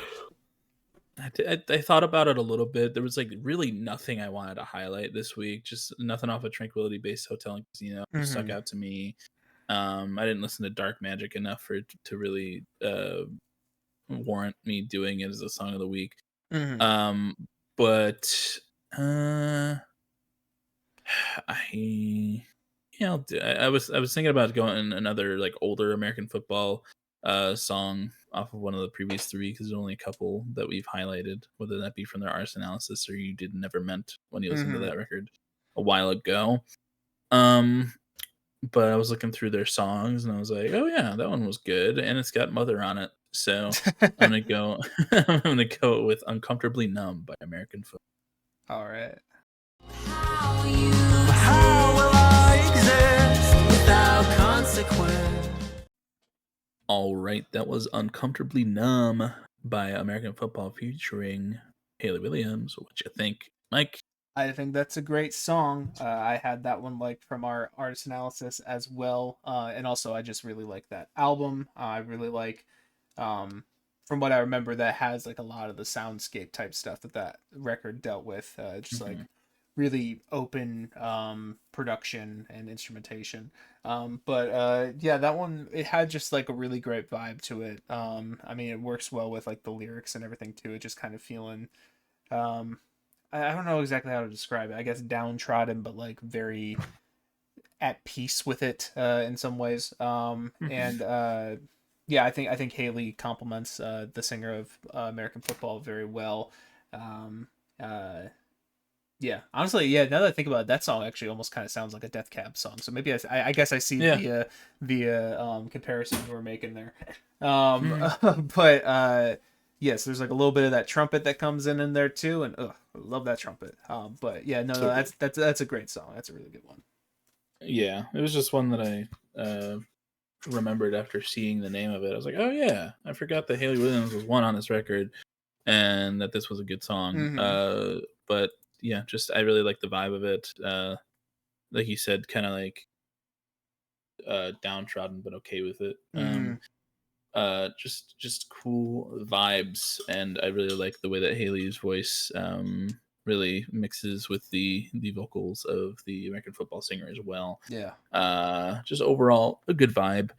I thought about it a little bit. There was like really nothing I wanted to highlight this week. Just nothing off of Tranquility Base Hotel and Casino stuck Mm-hmm. out to me. I didn't listen to Dark Magic enough for it to really warrant me doing it as a song of the week. Mm-hmm. Um, but I yeah, I was thinking about going another like older American football song off of one of the previous three, because there's only a couple that we've highlighted, whether that be from their artist analysis or you did never meant when you listened to Mm-hmm. that record a while ago. Um, but I was looking through their songs and I was like, oh yeah, that one was good, and it's got Mother on it, so I'm gonna go. I'm gonna go with "Uncomfortably Numb" by American Football. All right. How will I exist without consequence? All right, that was "Uncomfortably Numb" by American Football featuring Haley Williams. What you think, Mike? I think that's a great song. I had that one liked from our artist analysis as well, and also I just really like that album. I really like, from what I remember, that has like a lot of the soundscape type stuff that record dealt with. Just like Mhm. really open production and instrumentation. But yeah, that one, it had just like a really great vibe to it. I mean, it works well with like the lyrics and everything too. It just kind of feeling um I don't know exactly how to describe it. I guess downtrodden, but like very at peace with it in some ways. And yeah, I think Haley complements the singer of American Football very well. Um, uh, yeah, honestly, yeah. Now that I think about it, that song actually almost kind of sounds like a Death Cab song. So maybe I guess I see Yeah. the comparison we're making there. Mhm. But yes, there's like a little bit of that trumpet that comes in there too, and I love that trumpet. But yeah, no, So good. that's a great song. That's a really good one. Yeah, it was just one that I remembered after seeing the name of it. I was like, oh yeah, I forgot that Haley Williams was one on this record, and that this was a good song. Mm-hmm. But yeah, just I really like the vibe of it. Like you said, kind of like downtrodden but okay with it. Mm-hmm. Just cool vibes, and I really like the way that Haley's voice really mixes with the vocals of the American Football singer as well. Yeah. Just overall a good vibe.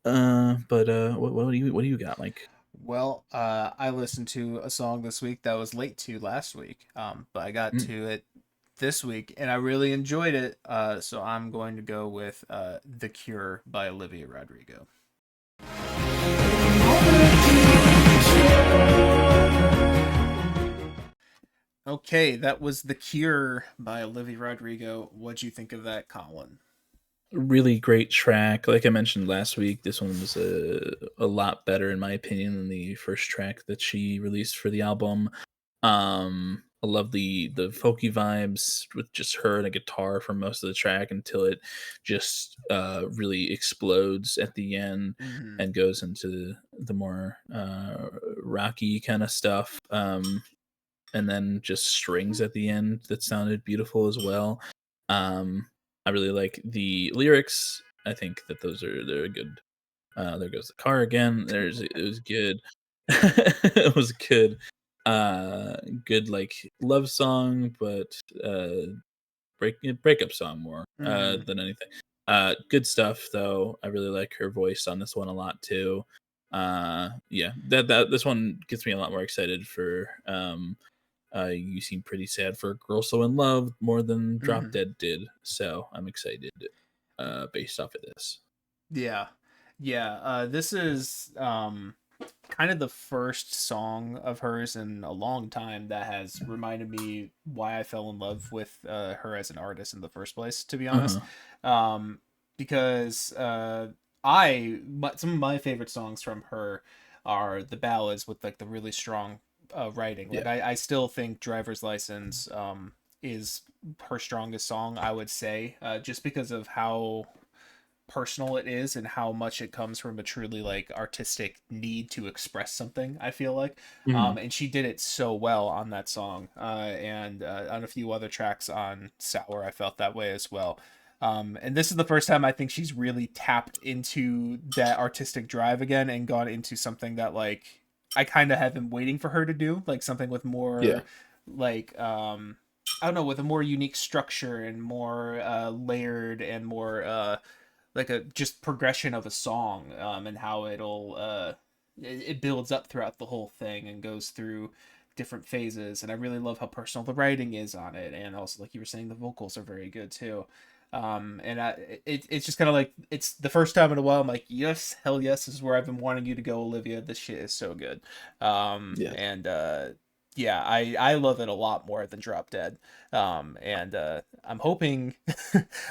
But what do you got, Mike? Well, I listened to a song this week that was late to last week, but I got Mm. to it this week and I really enjoyed it. So I'm going to go with "The Cure" by Olivia Rodrigo. Okay, that was "The Cure" by Olivia Rodrigo. What'd you think of that, Colin? Really great track. Like I mentioned last week, this one was a lot better in my opinion than the first track that she released for the album. I love the folky vibes with just her and a guitar for most of the track until it just really explodes at the end Mm-hmm. and goes into the more rocky kind of stuff. And then just strings at the end that sounded beautiful as well. Um, I really like the lyrics. I think that they're good. There goes the car again. It was good. It was good. Good like love song, but breakup song more Mm-hmm. than anything. Good stuff though. I really like her voice on this one a lot too. Yeah, that this one gets me a lot more excited for you seem pretty sad for a girl so in love more than Drop Mm-hmm. Dead did. So I'm excited based off of this. Yeah. Yeah. This is kind of the first song of hers in a long time that has reminded me why I fell in love with her as an artist in the first place, to be honest. Uh-huh. Um, because some of my favorite songs from her are the ballads with like the really strong writing. Like Yeah. I still think Driver's License is her strongest song, I would say, just because of how personal it is and how much it comes from a truly like artistic need to express something, I feel like. Mhm. And she did it so well on that song, and on a few other tracks on Sour I felt that way as well. And this is the first time I think she's really tapped into that artistic drive again and gone into something that like I kind of have been waiting for her to do, like something with Yeah. more like I don't know, with a more unique structure and more layered and more like a just progression of a song, and how it builds up throughout the whole thing and goes through different phases. And I really love how personal the writing is on it, and also like you were saying, the vocals are very good too. And it's just kind of like it's the first time in a while I'm like, yes, hell yes, this is where I've been wanting you to go, Olivia. This shit is so good. Yeah. And yeah, I love it a lot more than Drop Dead. And I'm hoping.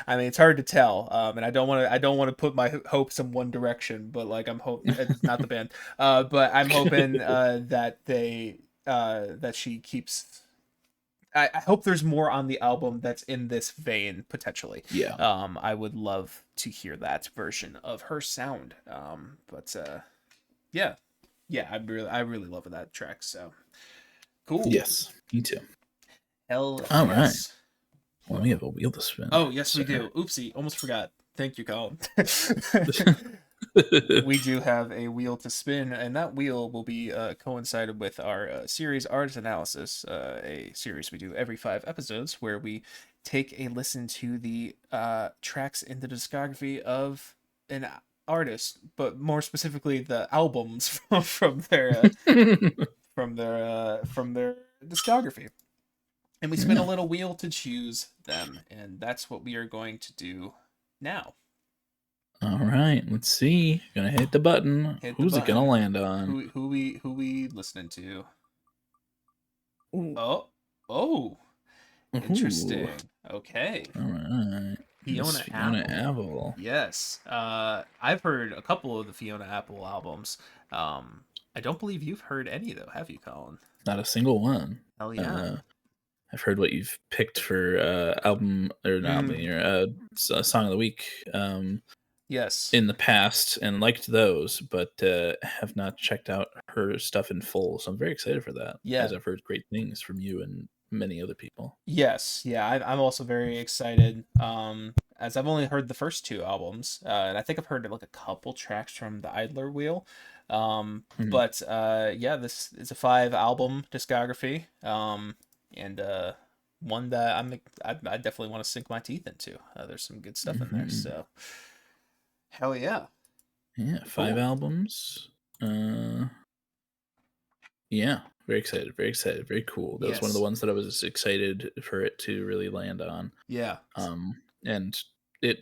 I mean, it's hard to tell. And I don't want to put my hopes in one direction, but like it's not the band. But I'm hoping that that she keeps. I hope there's more on the album that's in this vein potentially. Yeah. I would love to hear that version of her sound. But yeah, yeah, I really love that track. So cool. Yes. Me too. Hell All right. yes. Well, we have a wheel to spin. Oh yes, we sir. do. Oopsie, almost forgot. Thank you, Colin. we do have a wheel to spin, and that wheel will be coincided with our series Artist Analysis, a series we do every 5 episodes where we take a listen to the tracks in the discography of an artist, but more specifically the albums from their discography. And we spin a little wheel to choose them, and that's what we are going to do now. All right, let's see. Gonna hit the button. Who's it gonna land on? Who we listening to? Ooh. Oh, interesting. Okay. All right. Fiona Apple. Yes. I've heard a couple of the Fiona Apple albums. I don't believe you've heard any though, have you, Colin? Not a single one. Hell yeah. I've heard what you've picked for album or not album or song of the week. Yes. In the past and liked those, but have not checked out her stuff in full. So I'm very excited for that. Yeah. As I've heard great things from you and many other people. Yes. Yeah. I'm also very excited. As I've only heard the first 2 albums, and I think I've heard like a couple tracks from the Idler Wheel. But yeah, this is a 5 album discography. And one that I definitely want to sink my teeth into. There's some good stuff in there. So. Hell yeah. Yeah, 5 albums. Yeah, very excited, very cool. That was one of the ones that I was excited for it to really land on. Yeah. And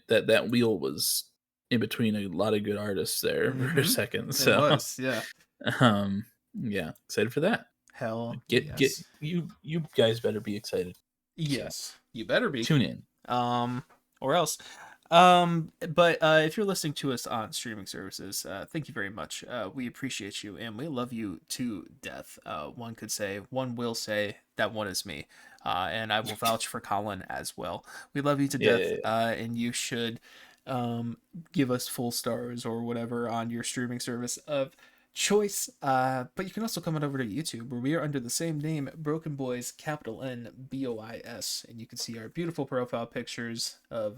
that wheel was in between a lot of good artists there for a second. So it was, yeah. Yeah, excited for that. Hell get you guys better be excited. Yes. So, you better be. Tune in. Or else. But if you're listening to us on streaming services, thank you very much. We appreciate you and we love you to death. One will say that one is me. And I will vouch for Colin as well. We love you to death. And you should give us full stars or whatever on your streaming service of choice. But you can also come on over to YouTube where we are under the same name, BrokeN Bois, capital N BOIS, and you can see our beautiful profile pictures of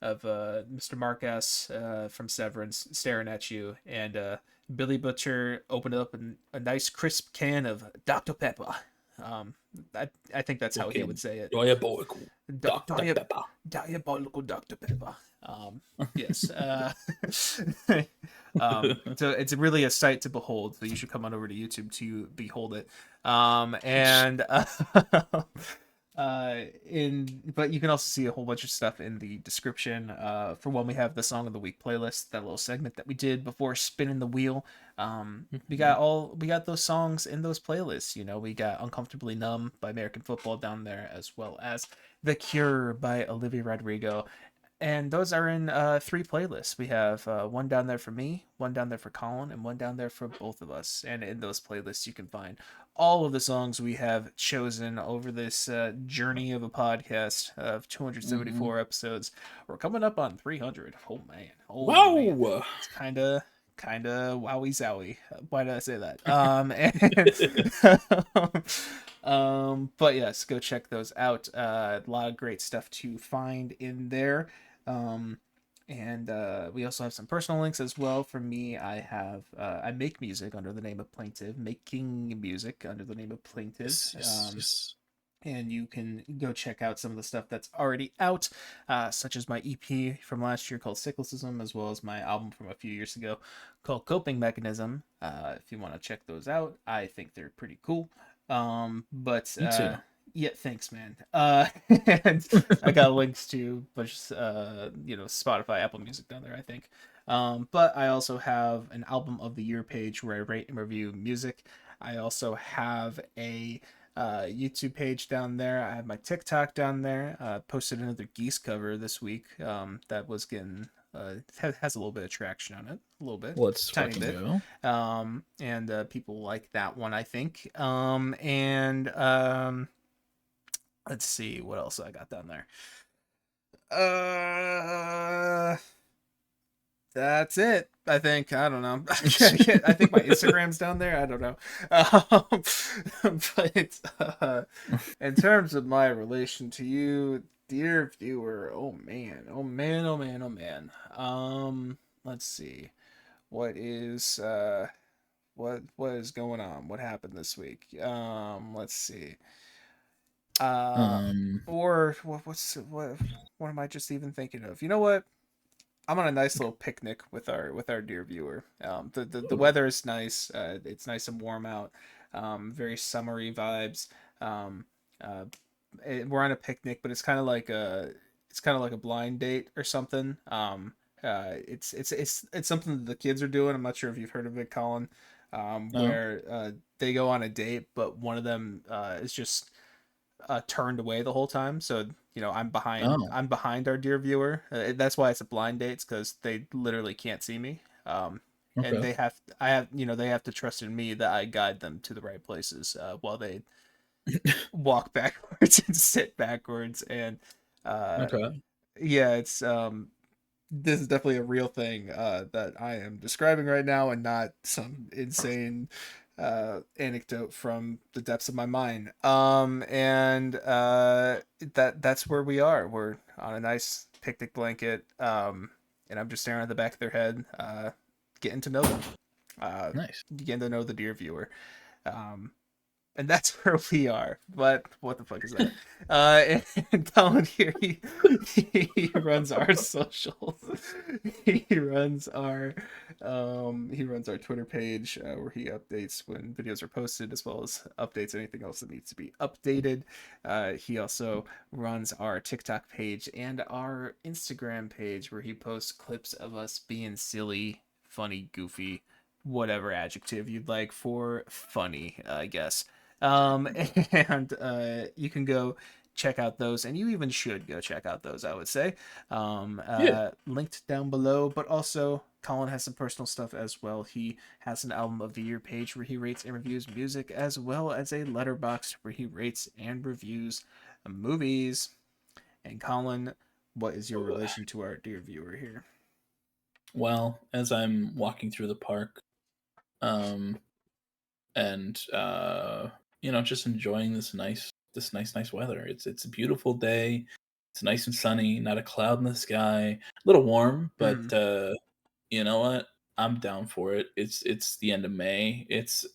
Mr. Mark S. From Severance staring at you, and Billy Butcher opened up a nice crisp can of Dr. Pepper. I think that's how he would say it. Diabolical Dr. Pepper. Diabolical Dr. Pepper. Yes. So it's really a sight to behold. So you should come on over to YouTube to behold it. But you can also see a whole bunch of stuff in the description. For one, we have the Song of the Week playlist, that little segment that we did before spinning the wheel. We got those songs in those playlists. You know, we got Uncomfortably Numb by American Football down there, as well as The Cure by Olivia Rodrigo. And those are in 3 playlists. We have one down there for me, one down there for Colin, and one down there for both of us. And in those playlists, you can find all of the songs we have chosen over this journey of a podcast of 274 episodes. We're coming up on 300. Oh, man. Wow. Man. It's kind of wowie zowie. Why did I say that? But yes, go check those out. A lot of great stuff to find in there. And we also have some personal links as well. For me, I make music under the name of Plaintive, making music under the name of Plaintive. Yes. And you can go check out some of the stuff that's already out, such as my EP from last year called Cyclicism, as well as my album from a few years ago called Coping Mechanism. If you want to check those out, I think they're pretty cool. Me too. Yeah, thanks, man. And I got links to Spotify, Apple Music down there, I think. But I also have an album of the year page where I rate and review music. I also have a YouTube page down there. I have my TikTok down there. Posted another Geese cover this week. That was getting has a little bit of traction on it, a little bit. Let's tiny bit. Go. And people like that one, I think. Let's see what else I got down there. That's it. I think. I don't know. I think my Instagram's down there. I don't know. But in terms of my relation to you, dear viewer, oh man. Let's see. what is what is going on? What happened this week? Let's see. Uh, Um, or what am I just even thinking of? You know what? I'm on a nice little picnic with our dear viewer. The ooh, weather is nice. It's nice and warm out. Very summery vibes. Um, uh, we're on a picnic, but it's kind of like a blind date or something. It's something that the kids are doing. I'm not sure if you've heard of it, Colin. no, Where they go on a date, but one of them is just turned away the whole time. So I'm behind. oh, I'm behind our dear viewer. That's why it's a blind dates because they literally can't see me. And okay. they have to trust in me that I guide them to the right places while they walk backwards and sit backwards. And uh, Okay. yeah, it's this is definitely a real thing that I am describing right now, and not some insane anecdote from the depths of my mind. And that's where we are. We're on a nice picnic blanket, and I'm just staring at the back of their head, getting to know them, Nice. getting to know the dear viewer. Um, and that's where we are. But what the fuck is that? And Colin here, he runs our socials. He runs our Twitter page where he updates when videos are posted, as well as updates anything else that needs to be updated. He also runs our TikTok page and our Instagram page where he posts clips of us being silly, funny, goofy, whatever adjective you'd like for funny, I guess. Um, and you can go check out those, and you even should go check out those, I would say. Yeah. Linked down below, but also Colin has some personal stuff as well. He has an album of the year page where he rates and reviews music, as well as a letterbox where he rates and reviews movies. And Colin, what is your relation to our dear viewer here? Well, as I'm walking through the park, um, and just enjoying this nice weather. It's a beautiful day. It's nice and sunny, not a cloud in the sky. A little warm, but Mm. you know what? I'm down for it. It's the end of May. It's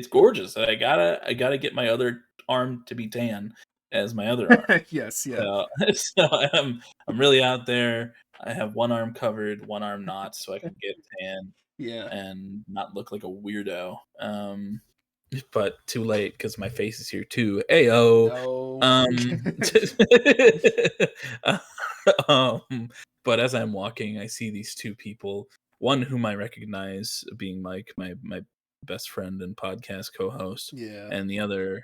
gorgeous. I gotta get my other arm to be tan as my other arm. Yes, yeah, So, so I'm really out there. I have one arm covered, one arm not, so I can get tan yeah. and not look like a weirdo. But too late because my face is here too. Ayo. No. Um, um, but as I'm walking, I see these two people. One whom I recognize being Mike, my best friend and podcast co-host, Yeah. and the other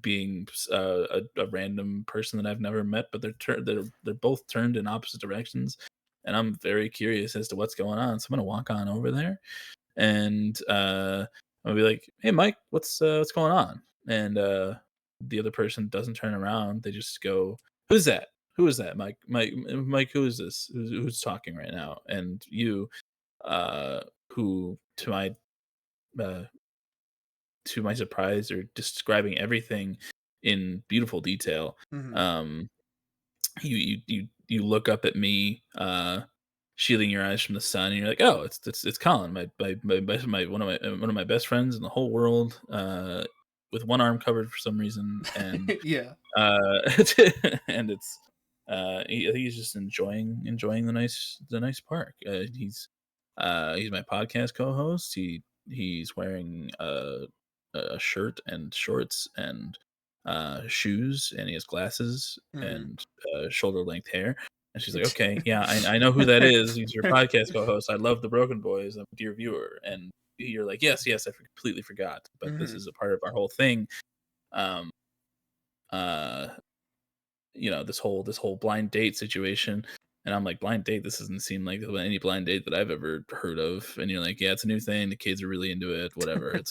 being a random person that I've never met. But they're both turned in opposite directions, and I'm very curious as to what's going on. So I'm gonna walk on over there and I'll be like, "Hey, Mike, what's going on?" And the other person doesn't turn around. They just go, "Who's that? Who is that, Mike? Mike, who is this? Who's talking right now?" And you, uh, who uh, to my surprise, are describing everything in beautiful detail. Hmm. Um, you look up at me, shielding your eyes from the sun, and you're like, "Oh, it's Colin, my one of my best friends in the whole world, with one arm covered for some reason." And Yeah. uh, and I think he's just enjoying the nice park. He's my podcast co-host. He's wearing a shirt and shorts and shoes, and he has glasses Hmm. and shoulder length hair. And she's like, "Okay, yeah, I know who that is. He's your podcast co-host. I love the BrokeN Boys. I'm a dear viewer." And you're like, "Yes, yes, I completely forgot, but this Hmm. is a part of our whole thing." Um, uh, this whole blind date situation. And I'm like, blind date? This doesn't seem like any blind date that I've ever heard of. And you're like, yeah, it's a new thing. The kids are really into it. Whatever.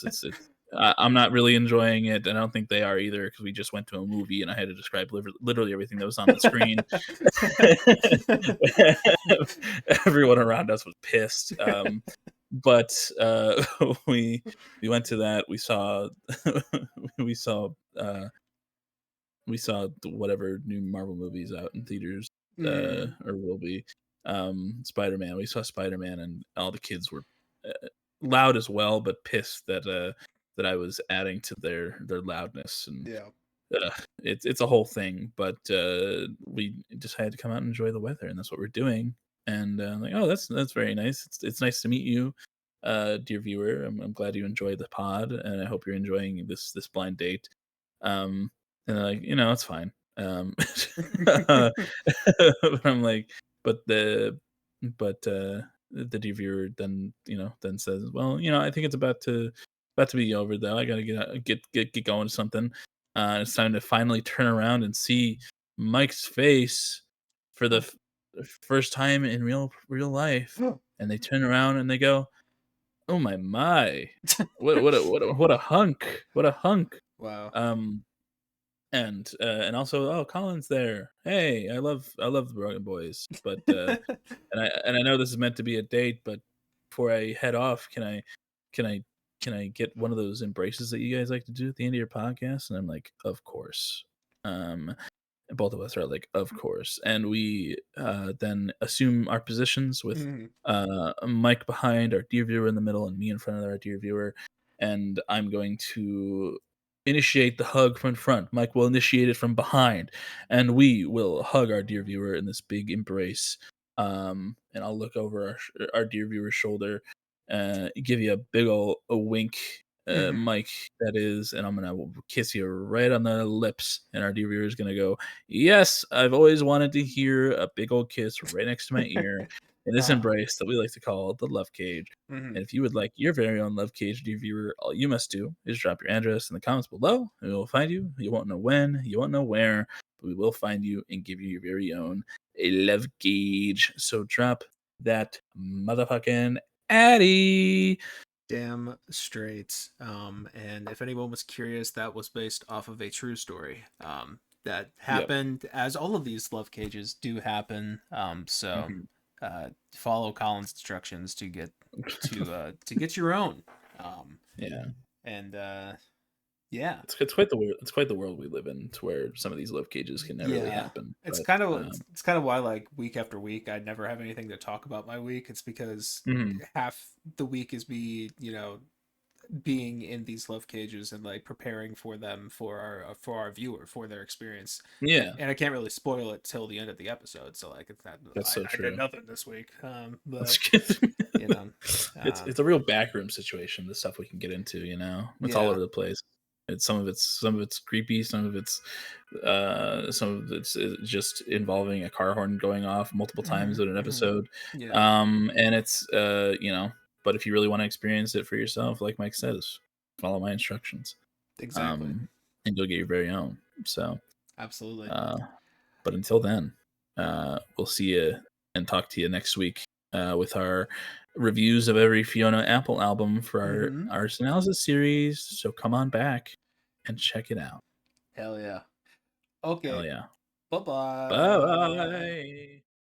I'm not really enjoying it. And I don't think they are either because we just went to a movie and I had to describe literally everything that was on the screen. Everyone around us was pissed. But we went to that. We saw we saw whatever new Marvel movies out in theaters Hmm. or will be. Spider-Man. We saw Spider-Man, and all the kids were loud as well, but pissed that I was adding to their loudness, and Yeah. it's a whole thing. But we decided to come out and enjoy the weather, and that's what we're doing. And like, oh, that's very nice. It's nice to meet you, dear viewer. I'm glad you enjoyed the pod, and I hope you're enjoying this blind date. And they're like, it's fine. But I'm like, but the dear viewer then then says, well, I think it's about to be over though. I gotta get going to something. It's time to finally turn around and see Mike's face for the first time in real life. And they turn around and they go, "Oh my! What a hunk! What a hunk!" Wow. And also, oh, Colin's there. Hey, I love the BrokeN boys, but and I know this is meant to be a date, but before I head off, can I can I get one of those embraces that you guys like to do at the end of your podcast? And I'm like, of course. And both of us are like, of course. And we then assume our positions with Mhm. Mike behind, our dear viewer in the middle, and me in front of our dear viewer. And I'm going to initiate the hug from front. Mike will initiate it from behind, and we will hug our dear viewer in this big embrace. And I'll look over our dear viewer's shoulder, give you a big ol' a wink, Mhm. Mike, that is, and I'm gonna kiss you right on the lips, and our dear viewer is gonna go, "Yes, I've always wanted to hear a big old kiss right next to my ear in this Uh-huh. embrace that we like to call the love cage." Mhm. And if you would like your very own love cage, dear viewer, all you must do is drop your address in the comments below, and we will find you. You won't know when, you won't know where, but we will find you and give you your very own love cage. So drop that motherfucking Addy. Damn straight. And if anyone was curious, that was based off of a true story. That Yep. happened, as all of these love cages do happen. So Mhm. follow Colin's instructions to get your own. Yeah. And yeah. It's quite the world. It's quite the world we live in, to where some of these love cages can never really Yeah. happen. It's But kind of it's kind of why, like, week after week I never have anything to talk about my week. It's because mhm. half the week is me, being in these love cages and like preparing for them for our viewer for their experience, Yeah, and I can't really spoil it till the end of the episode, so like it's not, that's so I did true. nothing this week, That's but good. you know um It's a real backroom situation. The stuff we can get into, it's all yeah. over the place. It's some of it's creepy, some of it's just involving a car horn going off multiple times Hmm. in an Hmm. episode. Yeah, And it's but if you really want to experience it for yourself, like Mike says, follow my instructions. exactly. Um, and you'll get your very own. So, Absolutely. uh, but until then, we'll see you and talk to you next week with our reviews of every Fiona Apple album for Hmm. our analysis series. So come on back and check it out. Hell yeah. Hell Okay. yeah. Bye bye. Bye.